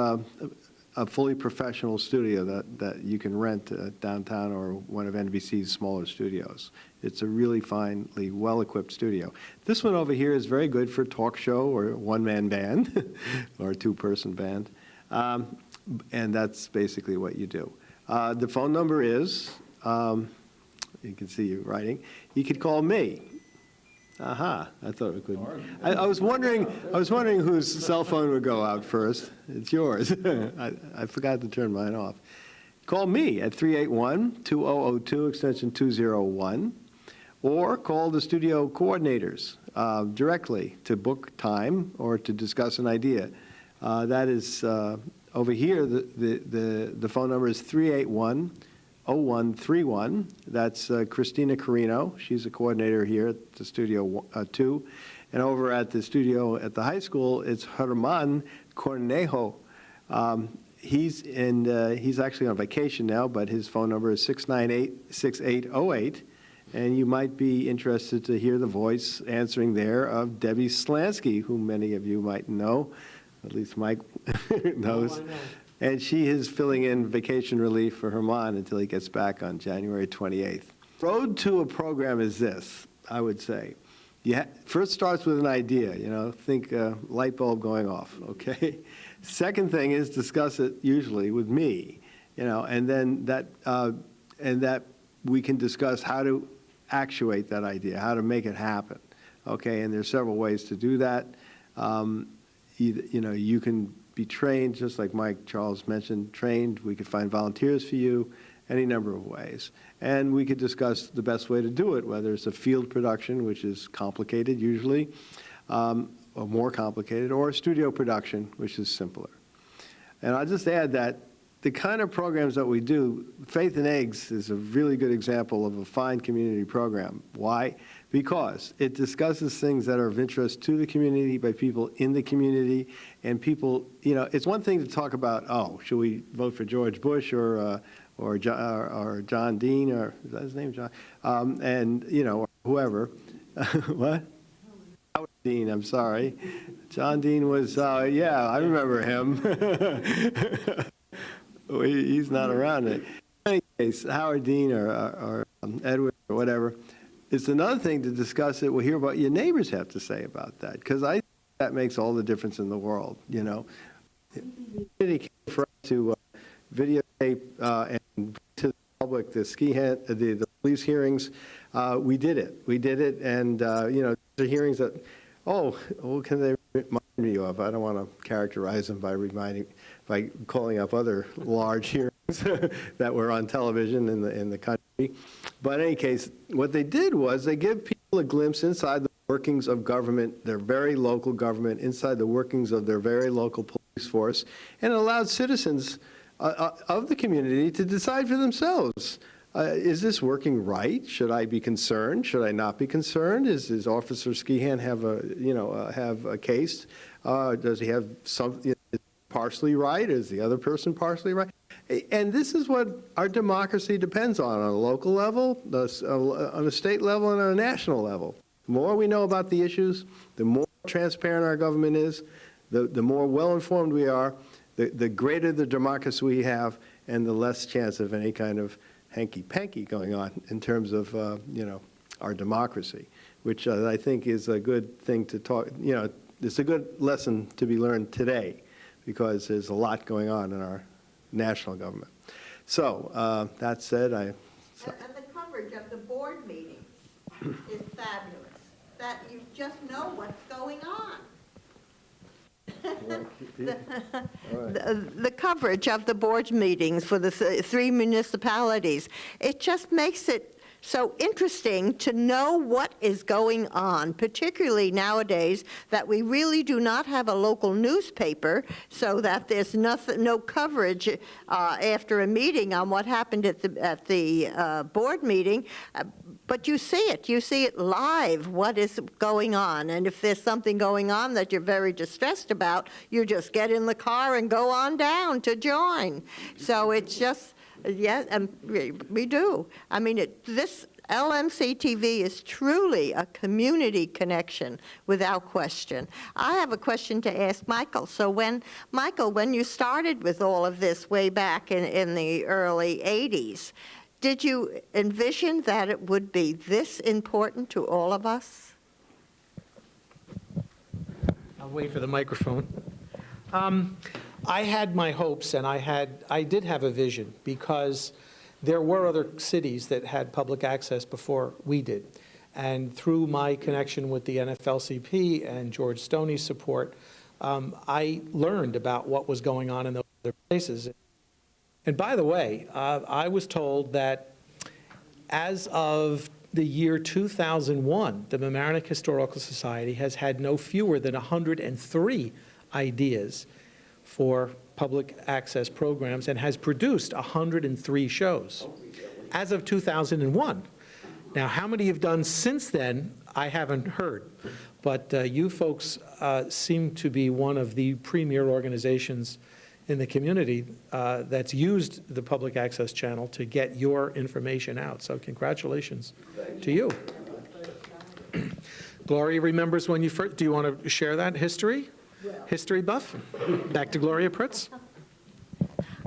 [SPEAKER 3] a fully professional studio that you can rent downtown or one of NBC's smaller studios. It's a really finely, well-equipped studio. This one over here is very good for a talk show or a one-man band or a two-person band. And that's basically what you do. The phone number is, you can see you writing, you could call me. Aha, I thought it could. I was wondering whose cell phone would go out first. It's yours. I forgot to turn mine off. Call me at 381-2002, extension 201, or call the studio coordinators directly to book time or to discuss an idea. That is, over here, the phone number is 381-0131. That's Christina Carino. She's a coordinator here at the Studio 2. And over at the studio at the high school, it's Herman Cornejo. He's actually on vacation now, but his phone number is 698-6808. And you might be interested to hear the voice answering there of Debbie Slansky, whom many of you might know, at least Mike knows. And she is filling in vacation relief for Herman until he gets back on January 28th. Road to a program is this, I would say. First starts with an idea, think light bulb going off, okay? Second thing is discuss it usually with me, and then that we can discuss how to actuate that idea, how to make it happen, okay? And there's several ways to do that. You can be trained, just like Mike Charles mentioned, trained. We could find volunteers for you, any number of ways. And we could discuss the best way to do it, whether it's a field production, which is complicated usually, or more complicated, or a studio production, which is simpler. And I'll just add that the kind of programs that we do, Faith and Eggs is a really good example of a fine community program. Why? Because it discusses things that are of interest to the community by people in the community, and people, it's one thing to talk about, should we vote for George Bush or John Dean, or is that his name, John? Or whoever. What? Howard Dean, I'm sorry. John Dean was, I remember him. He's not around. In any case, Howard Dean or Edward or whatever. It's another thing to discuss it. We'll hear what your neighbors have to say about that, because I think that makes all the difference in the world. For us to videotape and to the public the police hearings, we did it, and the hearings that, what can they remind me of? I don't want to characterize them by calling up other large hearings that were on television in the country. But in any case, what they did was they give people a glimpse inside the workings of government, their very local government, inside the workings of their very local police force, and allowed citizens of the community to decide for themselves. Is this working right? Should I be concerned? Should I not be concerned? Does Officer Skehan have a case? Does he have something partially right? Is the other person partially right? And this is what our democracy depends on a local level, on a state level, and on a national level. The more we know about the issues, the more transparent our government is, the more well-informed we are, the greater the democracy we have, and the less chance of any kind of hanky-panky going on in terms of, our democracy, which I think is a good thing to talk, it's a good lesson to be learned today, because there's a lot going on in our national government. So that said, I
[SPEAKER 18] And the coverage of the board meetings is fabulous, that you just know what's going on. The coverage of the board meetings for the three municipalities, it just makes it so interesting to know what is going on, particularly nowadays that we really do not have a local newspaper, so that there's no coverage after a meeting on what happened at the board meeting. But you see it live, what is going on. And if there's something going on that you're very distressed about, you just get in the car and go on down to join. So it's just, yeah, and we do. I mean, this LMC-TV is truly a community connection, without question. I have a question to ask Michael. So Michael, when you started with all of this way back in the early 80s, did you envision that it would be this important to all of us?
[SPEAKER 2] I'll wait for the microphone. I had my hopes, and I did have a vision, because there were other cities that had public access before we did. And through my connection with the NFLCP and George Stoney's support, I learned about what was going on in those other places. And by the way, I was told that as of the year 2001, the Mamk Historical Society has had no fewer than 103 ideas for public access programs and has produced 103 shows as of 2001. Now, how many have done since then, I haven't heard. But you folks seem to be one of the premier organizations in the community that's used the public access channel to get your information out. So congratulations to you. Gloria remembers when you first, do you want to share that history? History buff? Back to Gloria Pritz.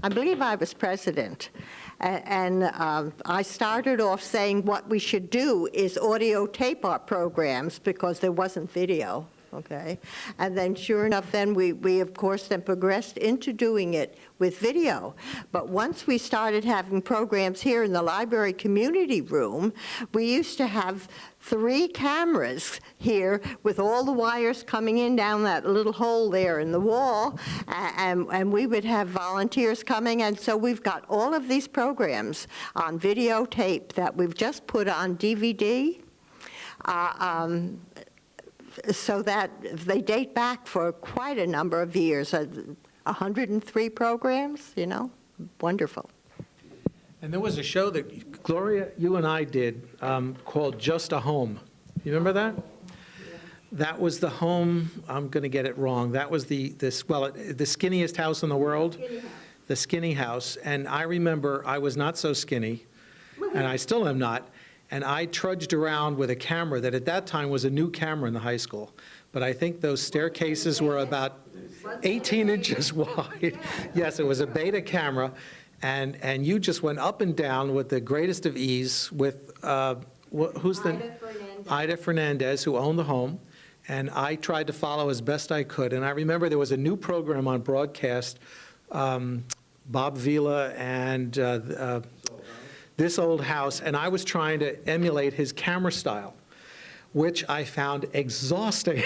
[SPEAKER 18] I believe I was president, and I started off saying what we should do is audio tape our programs, because there wasn't video. Okay, and then sure enough, then we of course then progressed into doing it with video. But once we started having programs here in the library community room, we used to have 3 cameras here with all the wires coming in down that little hole there in the wall, and we would have volunteers coming, and so we've got all of these programs on videotape that we've just put on DVD. So that they date back for quite a number of years, 103 programs, you know, wonderful.
[SPEAKER 2] And there was a show that, Gloria, you and I did called Just a Home. You remember that? That was the home, I'm going to get it wrong, that was the skinniest house in the world, the skinny house. And I remember I was not so skinny, and I still am not. And I trudged around with a camera that at that time was a new camera in the high school. But I think those staircases were about 18 inches wide. Yes, it was a beta camera. And you just went up and down with the greatest of ease with, who's the? Ida Fernandez, who owned the home. And I tried to follow as best I could. And I remember there was a new program on broadcast, Bob Vila and This Old House, and I was trying to emulate his camera style, which I found exhausting.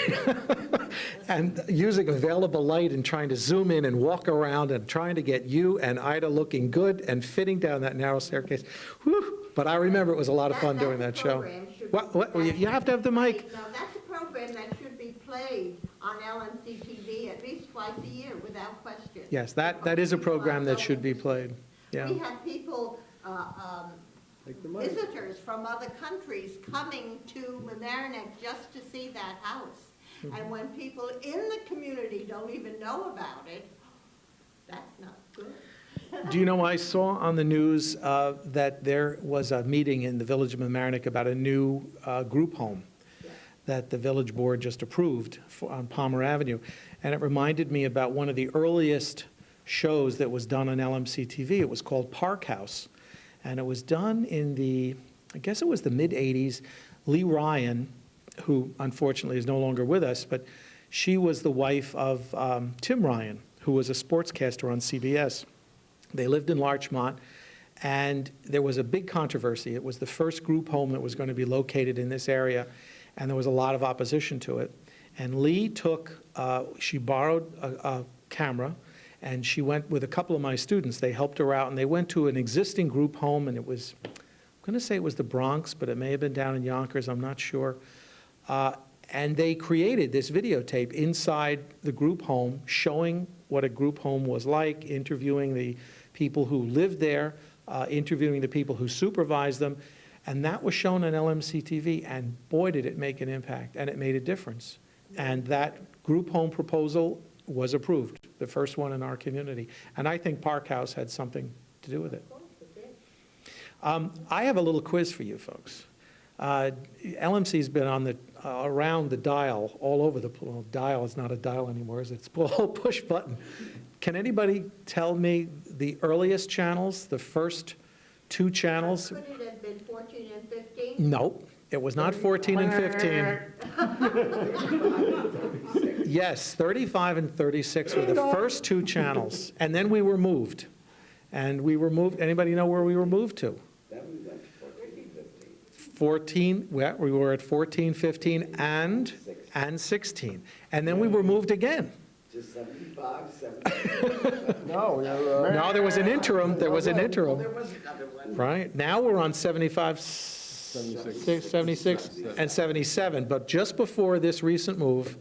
[SPEAKER 2] And using available light and trying to zoom in and walk around and trying to get you and Ida looking good and fitting down that narrow staircase. Whew. But I remember it was a lot of fun doing that show. What? You have to have the mic.
[SPEAKER 18] No, that's a program that should be played on LMC-TV at least twice a year, without question.
[SPEAKER 2] Yes, that is a program that should be played. Yeah.
[SPEAKER 18] We have people, visitors from other countries coming to Mamk just to see that house. And when people in the community don't even know about it, that's not good.
[SPEAKER 2] Do you know, I saw on the news that there was a meeting in the village of Mamk about a new group home that the village board just approved on Palmer Avenue. And it reminded me about one of the earliest shows that was done on LMC-TV. It was called Park House. And it was done in the, I guess it was the mid-'80s. Lee Ryan, who unfortunately is no longer with us, but she was the wife of Tim Ryan, who was a sportscaster on CBS. They lived in Larchmont, And there was a big controversy. It was the first group home that was going to be located in this area, and there was a lot of opposition to it. And Lee she borrowed a camera, and she went with a couple of my students. They helped her out, and they went to an existing group home, and it was, I'm going to say it was the Bronx, but it may have been down in Yonkers, I'm not sure. And they created this videotape inside the group home, showing what a group home was like, interviewing the people who lived there, interviewing the people who supervised them, and that was shown on LMC-TV, and boy, did it make an impact, and it made a difference. And that group home proposal was approved, the first one in our community. And I think Park House had something to do with it. I have a little quiz for you folks. LMC's been on around the dial, all over the, well, dial is not a dial anymore, is it? It's a whole push button. Can anybody tell me the earliest channels, the first 2 channels?
[SPEAKER 18] Could it have been 14 and 15?
[SPEAKER 2] No, it was not 14 and 15. Yes, 35 and 36 were the first 2 channels, and then we were moved. And we were moved, anybody know where we were moved to? 14, well, we were at 14, 15, and 16. And then we were moved again.
[SPEAKER 12] Just 75, 76.
[SPEAKER 10] No,
[SPEAKER 2] No, there was an interim, Right, now we're on 75, 76, and 77. But just before this recent move,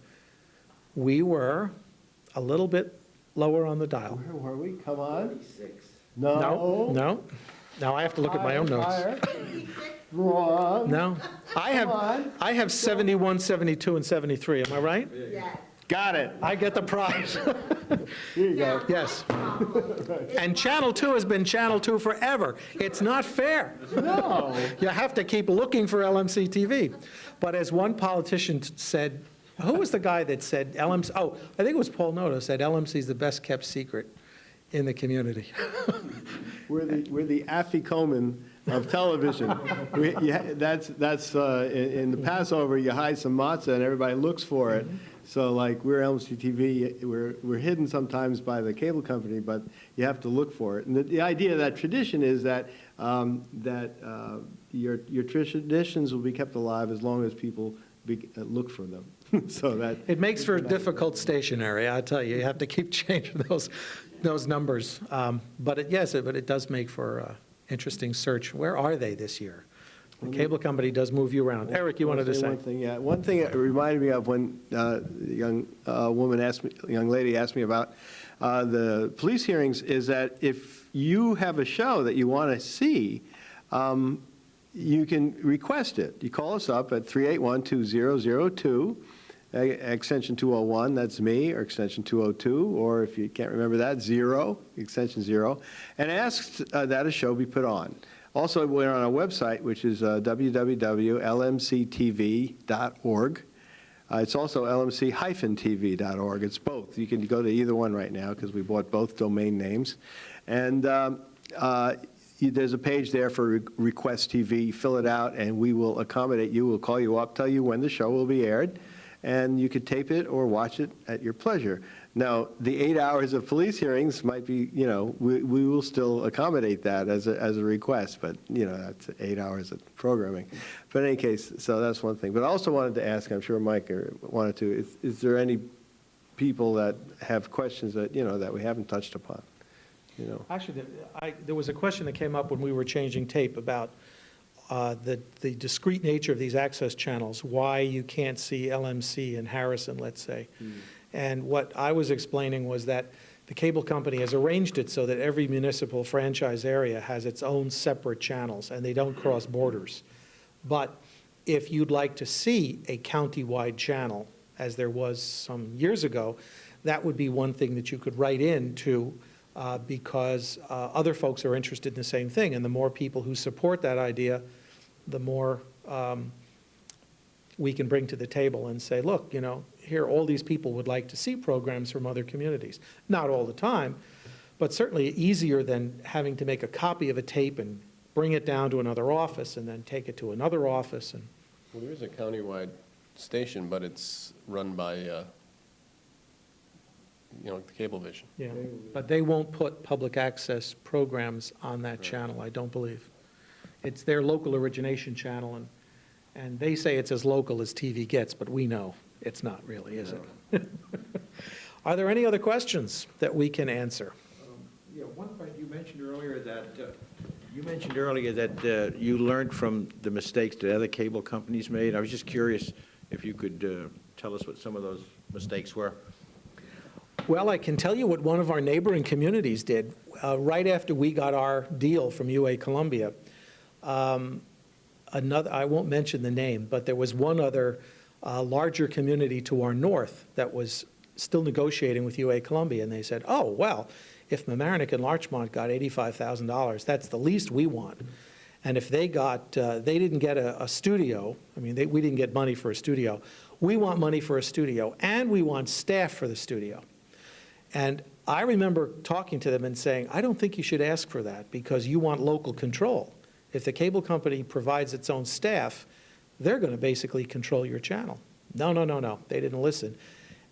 [SPEAKER 2] we were a little bit lower on the dial.
[SPEAKER 3] Where were we? Come on.
[SPEAKER 2] No. Now I have to look at my own notes.
[SPEAKER 3] Wrong.
[SPEAKER 2] No, I have 71, 72, and 73. Am I right?
[SPEAKER 18] Yes.
[SPEAKER 3] Got it.
[SPEAKER 2] I get the prize.
[SPEAKER 3] Here you go.
[SPEAKER 2] Yes. And Channel 2 has been Channel 2 forever. It's not fair.
[SPEAKER 3] No.
[SPEAKER 2] You have to keep looking for LMC-TV. But as one politician said, who was the guy that said LMC? Oh, I think it was Paul Noto said LMC is the best kept secret in the community.
[SPEAKER 3] We're the afikoman of television. That's in the Passover, you hide some matzah and everybody looks for it. So like we're LMC-TV, we're hidden sometimes by the cable company, but you have to look for it. And the idea of that tradition is that your traditions will be kept alive as long as people look for them. So that
[SPEAKER 2] it makes for a difficult stationary, I tell you. You have to keep changing those numbers. But it does make for interesting search. Where are they this year? The cable company does move you around. Eric, you wanted to say?
[SPEAKER 3] One thing, yeah. One thing it reminded me of when the young lady asked me about the police hearings is that if you have a show that you want to see, you can request it. You call us up at 381-2002, extension 201, that's me, or extension 202, or if you can't remember that, 0, extension 0, and ask that a show be put on. Also, we're on our website, which is www.lmctv.org. It's also lmc-tv.org. It's both. You can go to either one right now because we bought both domain names. And there's a page there for Request TV. You fill it out, and we will accommodate you. We'll call you up, tell you when the show will be aired, and you could tape it or watch it at your pleasure. Now, the 8 hours of police hearings might be, we will still accommodate that as a request, but, that's 8 hours of programming. But in any case, so that's one thing. But I also wanted to ask, I'm sure Mike wanted to, is there any people that have questions that, that we haven't touched upon?
[SPEAKER 2] Actually, there was a question that came up when we were changing tape about the discrete nature of these access channels, why you can't see LMC in Harrison, let's say. And what I was explaining was that the cable company has arranged it so that every municipal franchise area has its own separate channels, and they don't cross borders. But if you'd like to see a county-wide channel, as there was some years ago, that would be one thing that you could write into because other folks are interested in the same thing. And the more people who support that idea, the more we can bring to the table and say, look, here all these people would like to see programs from other communities. Not all the time, but certainly easier than having to make a copy of a tape and bring it down to another office and then take it to another office.
[SPEAKER 16] Well, there is a countywide station, but it's run by the Cablevision.
[SPEAKER 2] Yeah, but they won't put public access programs on that channel, I don't believe. It's their local origination channel, and they say it's as local as TV gets, but we know it's not really, is it? Are there any other questions that we can answer?
[SPEAKER 19] Yeah, one point you mentioned earlier that you learned from the mistakes that other cable companies made. I was just curious if you could tell us what some of those mistakes were.
[SPEAKER 2] Well, I can tell you what one of our neighboring communities did. Right after we got our deal from UA Columbia, I won't mention the name, but there was one other larger community to our north that was still negotiating with UA Columbia, and they said, oh, well, if Mamaroneck and Larchmont got $85,000, that's the least we want. And if they didn't get a studio, we didn't get money for a studio, we want money for a studio, and we want staff for the studio. And I remember talking to them and saying, I don't think you should ask for that because you want local control. If the cable company provides its own staff, they're going to basically control your channel. No, no, no, no. They didn't listen.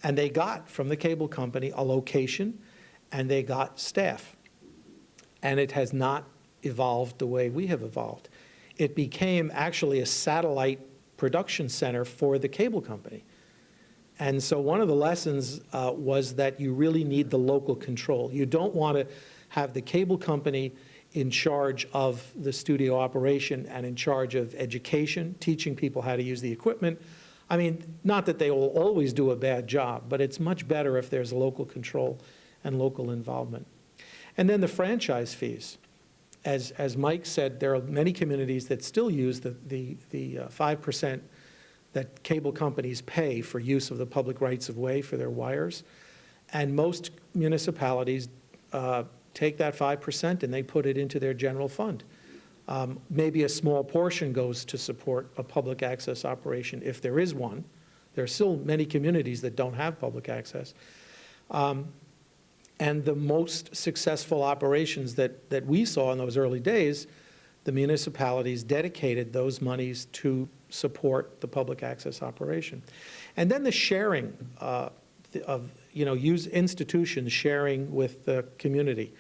[SPEAKER 2] And they got from the cable company a location, and they got staff. And it has not evolved the way we have evolved. It became actually a satellite production center for the cable company. And so one of the lessons was that you really need the local control. You don't want to have the cable company in charge of the studio operation and in charge of education, teaching people how to use the equipment. Not that they will always do a bad job, but it's much better if there's local control and local involvement. And then the franchise fees. As Mike said, there are many communities that still use the 5% that cable companies pay for use of the public rights of way for their wires. And most municipalities take that 5% and they put it into their general fund. Maybe a small portion goes to support a public access operation if there is one. There are still many communities that don't have public access. And the most successful operations that we saw in those early days, the municipalities dedicated those monies to support the public access operation. And then the sharing use institutions sharing with the community.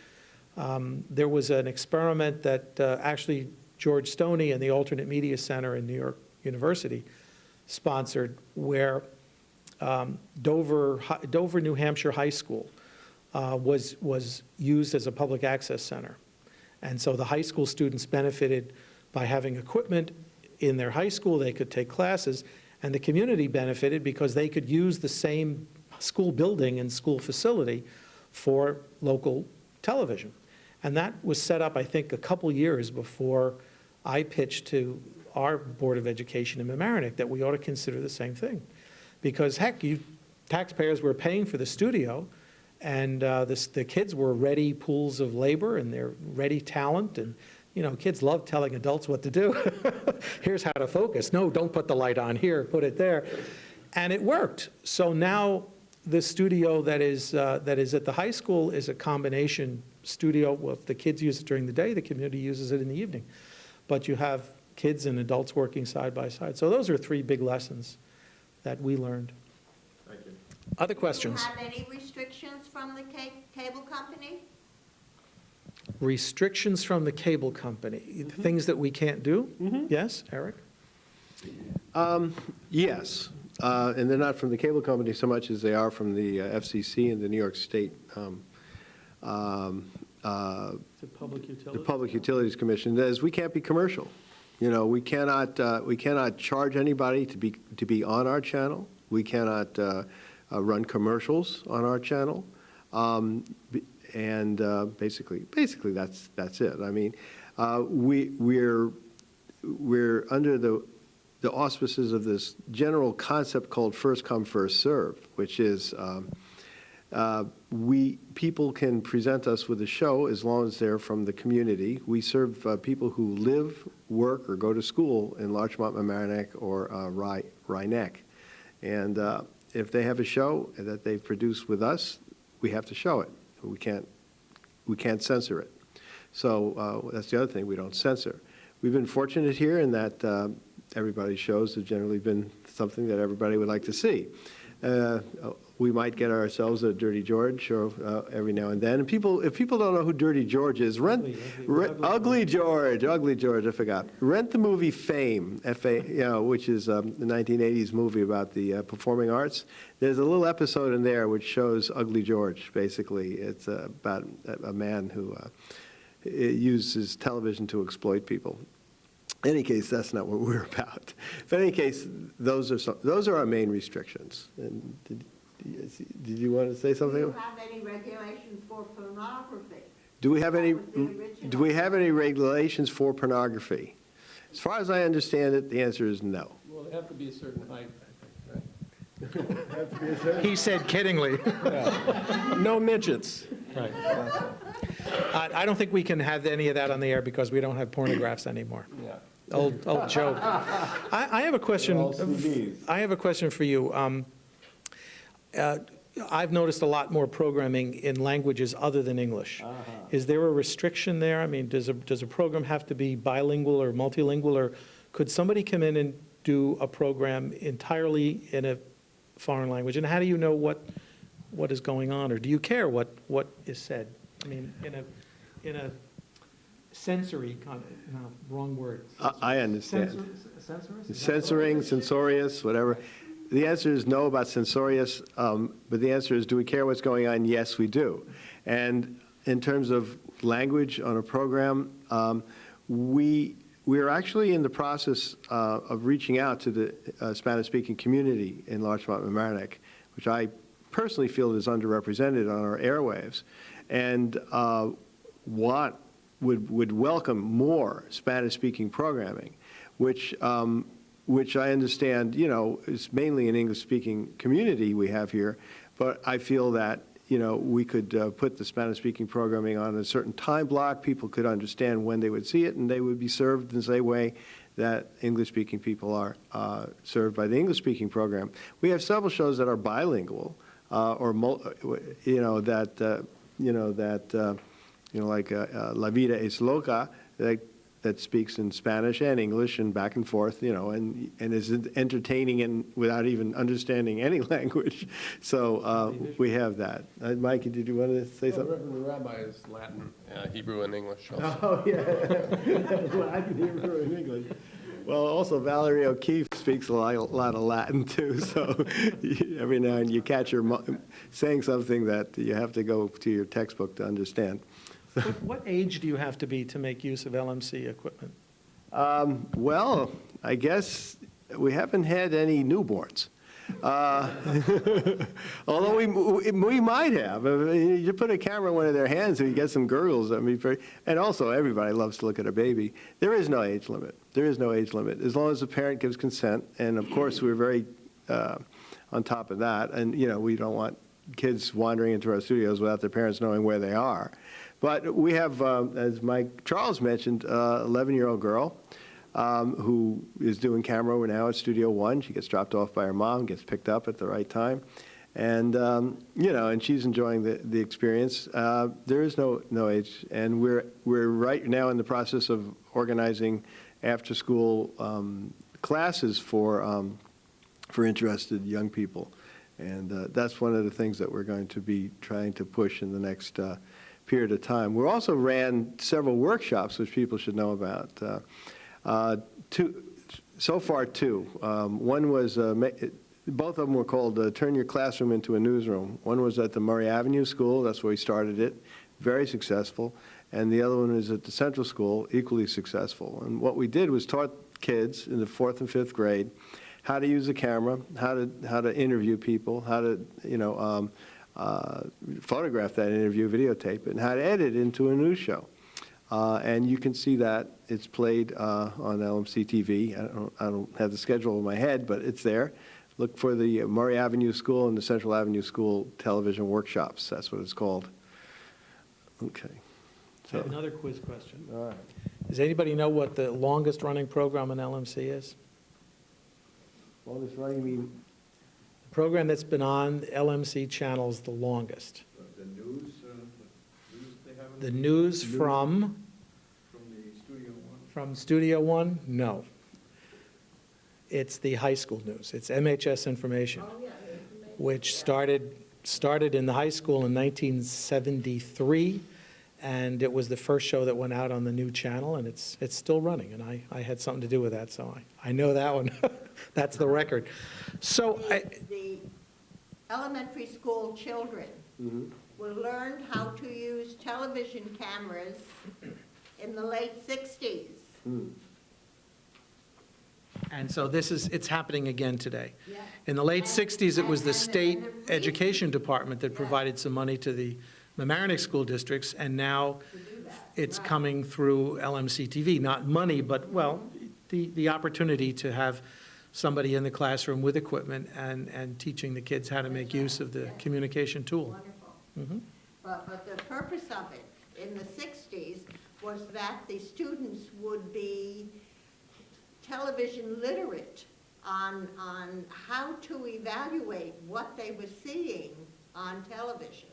[SPEAKER 2] There was an experiment that actually George Stoney and the Alternate Media Center in New York University sponsored, where Dover, New Hampshire High School was used as a public access center. And so the high school students benefited by having equipment in their high school. They could take classes, and the community benefited because they could use the same school building and school facility for local television. And that was set up, I think, a couple years before I pitched to our Board of Education in Mamaroneck that we ought to consider the same thing. Because, heck, taxpayers were paying for the studio, and the kids were ready pools of labor, and they're ready talent, and kids love telling adults what to do. Here's how to focus. No, don't put the light on here, put it there. And it worked. So now the studio that is at the high school is a combination studio. Well, if the kids use it during the day, the community uses it in the evening. But you have kids and adults working side by side. So those are three big lessons that we learned.
[SPEAKER 19] Thank you.
[SPEAKER 2] Other questions?
[SPEAKER 18] Do you have any restrictions from the cable company?
[SPEAKER 2] Restrictions from the cable company, things that we can't do? Yes, Eric?
[SPEAKER 3] Yes, and they're not from the cable company so much as they are from the FCC and the New York State
[SPEAKER 2] The Public Utilities?
[SPEAKER 3] the Public Utilities Commission. That is, we can't be commercial. We cannot charge anybody to be on our channel. We cannot run commercials on our channel. And basically that's it. We're under the auspices of this general concept called first come, first served, which is people can present us with a show as long as they're from the community. We serve people who live, work, or go to school in Larchmont, Mamaroneck, or Rye-Neck. And if they have a show that they've produced with us, we have to show it. We can't censor it. So that's the other thing, we don't censor. We've been fortunate here in that everybody's shows have generally been something that everybody would like to see. we might get ourselves a Dirty George show every now and then. And if people don't know who Dirty George is, Ugly George, I forgot. Rent the movie Fame, which is a 1980s movie about the performing arts. There's a little episode in there which shows Ugly George, basically. It's about a man who uses television to exploit people. In any case, that's not what we're about. But in any case, those are our main restrictions. And did you want to say something?
[SPEAKER 18] Do you have any regulations for pornography?
[SPEAKER 3] Do we have any regulations for pornography? As far as I understand it, the answer is no.
[SPEAKER 16] Well, they have to be a certain height, I think, right?
[SPEAKER 2] He said kiddingly.
[SPEAKER 16] No midgets.
[SPEAKER 2] Right. I don't think we can have any of that on the air because we don't have pornographs anymore.
[SPEAKER 16] Yeah.
[SPEAKER 2] Old joke. I have a question. I have a question for you. I've noticed a lot more programming in languages other than English. Is there a restriction there? I mean, does a program have to be bilingual or multilingual, or could somebody come in and do a program entirely in a foreign language? And how do you know what is going on, or do you care what is said? I mean, in a sensory kind of, no, wrong word.
[SPEAKER 3] I understand.
[SPEAKER 2] Censoring,
[SPEAKER 3] censorious, whatever. The answer is no about censorious, but the answer is, do we care what's going on? Yes, we do. And in terms of language on a program, we are actually in the process of reaching out to the Spanish-speaking community in Larchmont and Mamaroneck, which I personally feel is underrepresented on our airwaves, and would welcome more Spanish-speaking programming, which I understand, is mainly an English-speaking community we have here, but I feel that, we could put the Spanish-speaking programming on a certain time block. People could understand when they would see it, and they would be served in the same way that English-speaking people are served by the English-speaking program. We have several shows that are bilingual, or like La Vida es Loca, that speaks in Spanish and English and back and forth, and is entertaining and without even understanding any language. So we have that. Mike, did you want to say something?
[SPEAKER 16] Reverend Rabbi is Latin, Hebrew, and English also.
[SPEAKER 3] Oh, yeah. Latin, Hebrew, and English. Well, also Valerie O'Keefe speaks a lot of Latin, too, so every now and then you catch her saying something that you have to go to your textbook to understand.
[SPEAKER 2] What age do you have to be to make use of LMC equipment?
[SPEAKER 3] Well, I guess we haven't had any newborns. Although we might have. You put a camera in one of their hands and you get some gurgles. And also everybody loves to look at a baby. There is no age limit. There is no age limit. As long as the parent gives consent. And of course, we're very on top of that. And, we don't want kids wandering into our studios without their parents knowing where they are. But we have, as Mike Charles mentioned, an 11-year-old girl who is doing camera now at Studio One. She gets dropped off by her mom, gets picked up at the right time. And, and she's enjoying the experience. There is no age. And we're right now in the process of organizing after-school classes for interested young people. And that's one of the things that we're going to be trying to push in the next period of time. We also ran several workshops, which people should know about. So far, two. One was, both of them were called Turn Your Classroom into a Newsroom. One was at the Murray Avenue School, that's where we started it, very successful. And the other one is at the Central School, equally successful. And what we did was taught kids in the 4th and 5th grade how to use a camera, how to interview people, how to, photograph that interview, videotape it, and how to edit it into a news show. And you can see that it's played on LMC-TV. I don't have the schedule in my head, but it's there. Look for the Murray Avenue School and the Central Avenue School television workshops. That's what it's called. Okay.
[SPEAKER 2] I have another quiz question.
[SPEAKER 3] All right.
[SPEAKER 2] Does anybody know what the longest running program on LMC is?
[SPEAKER 3] Longest running, you mean?
[SPEAKER 2] The program that's been on LMC channels the longest.
[SPEAKER 19] The news they have?
[SPEAKER 2] The news from?
[SPEAKER 19] From the Studio One?
[SPEAKER 2] From Studio One? No. It's the high school news. It's MHS Information.
[SPEAKER 18] Oh, yeah, information.
[SPEAKER 2] which started in the high school in 1973, and it was the first show that went out on the new channel, and it's still running, and I had something to do with that, so I know that one. That's the record. So
[SPEAKER 18] the elementary school children were learned how to use television cameras in the late 60s.
[SPEAKER 2] And so it's happening again today.
[SPEAKER 18] Yeah.
[SPEAKER 2] In the late 60s, it was the state education department that provided some money to the Mamk school districts, and now it's coming through LMC-TV. Not money, but, well, the opportunity to have somebody in the classroom with equipment and teaching the kids how to make use of the communication tool.
[SPEAKER 18] Wonderful. But the purpose of it in the 60s was that the students would be television literate on how to evaluate what they were seeing on television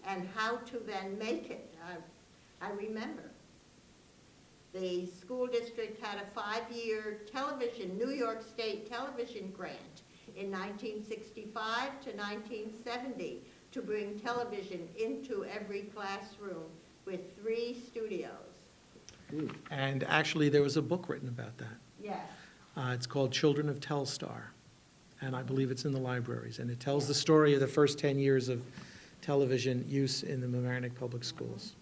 [SPEAKER 18] and how to then make it. I remember the school district had a 5-year television, New York State television grant in 1965 to 1970 to bring television into every classroom with 3 studios.
[SPEAKER 2] And actually, there was a book written about that.
[SPEAKER 18] Yes.
[SPEAKER 2] It's called Children of Telstar, and I believe it's in the libraries. And it tells the story of the first 10 years of television use in the Mamk Public Schools.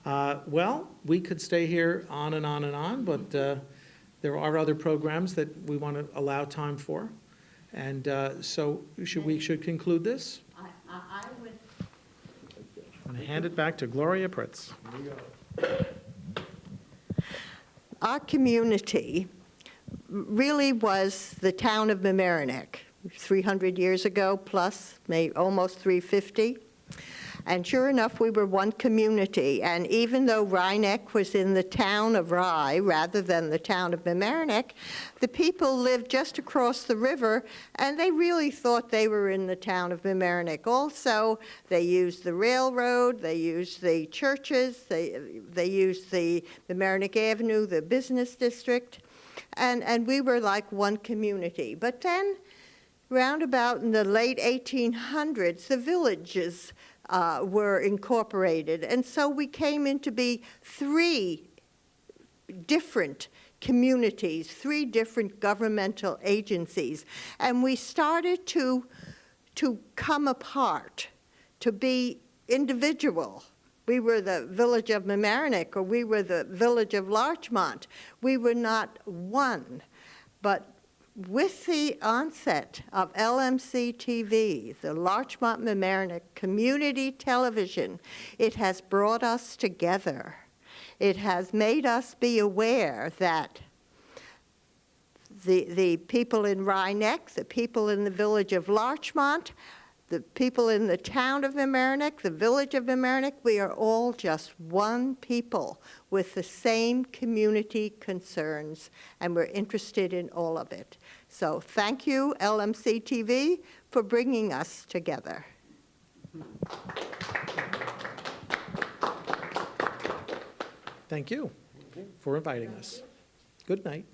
[SPEAKER 2] Well, we could stay here on and on and on, but there are other programs that we want to allow time for. And so we should conclude this.
[SPEAKER 18] I would.
[SPEAKER 2] I'm going to hand it back to Gloria Pritz.
[SPEAKER 18] Our community really was the town of Mamk 300 years ago plus, maybe almost 350. And sure enough, we were one community. And even though Rhinebeck was in the town of Rye rather than the town of Mamk, the people lived just across the river, and they really thought they were in the town of Mamk. Also, they used the railroad, they used the churches, they used the Mamk Avenue, the business district, and we were like one community. But then, round about in the late 1800s, the villages were incorporated. And so we came into be 3 different communities, 3 different governmental agencies. And we started to come apart, to be individual. We were the village of Mamk, or we were the village of Larchmont. We were not one. But with the onset of LMC-TV, the Larchmont Mamk community television, it has brought us together. It has made us be aware that the people in Rhinebeck, the people in the village of Larchmont, the people in the town of Mamk, the village of Mamk, we are all just one people with the same community concerns, and we're interested in all of it. So thank you, LMC-TV, for bringing us together.
[SPEAKER 2] Thank you for inviting us. Good night.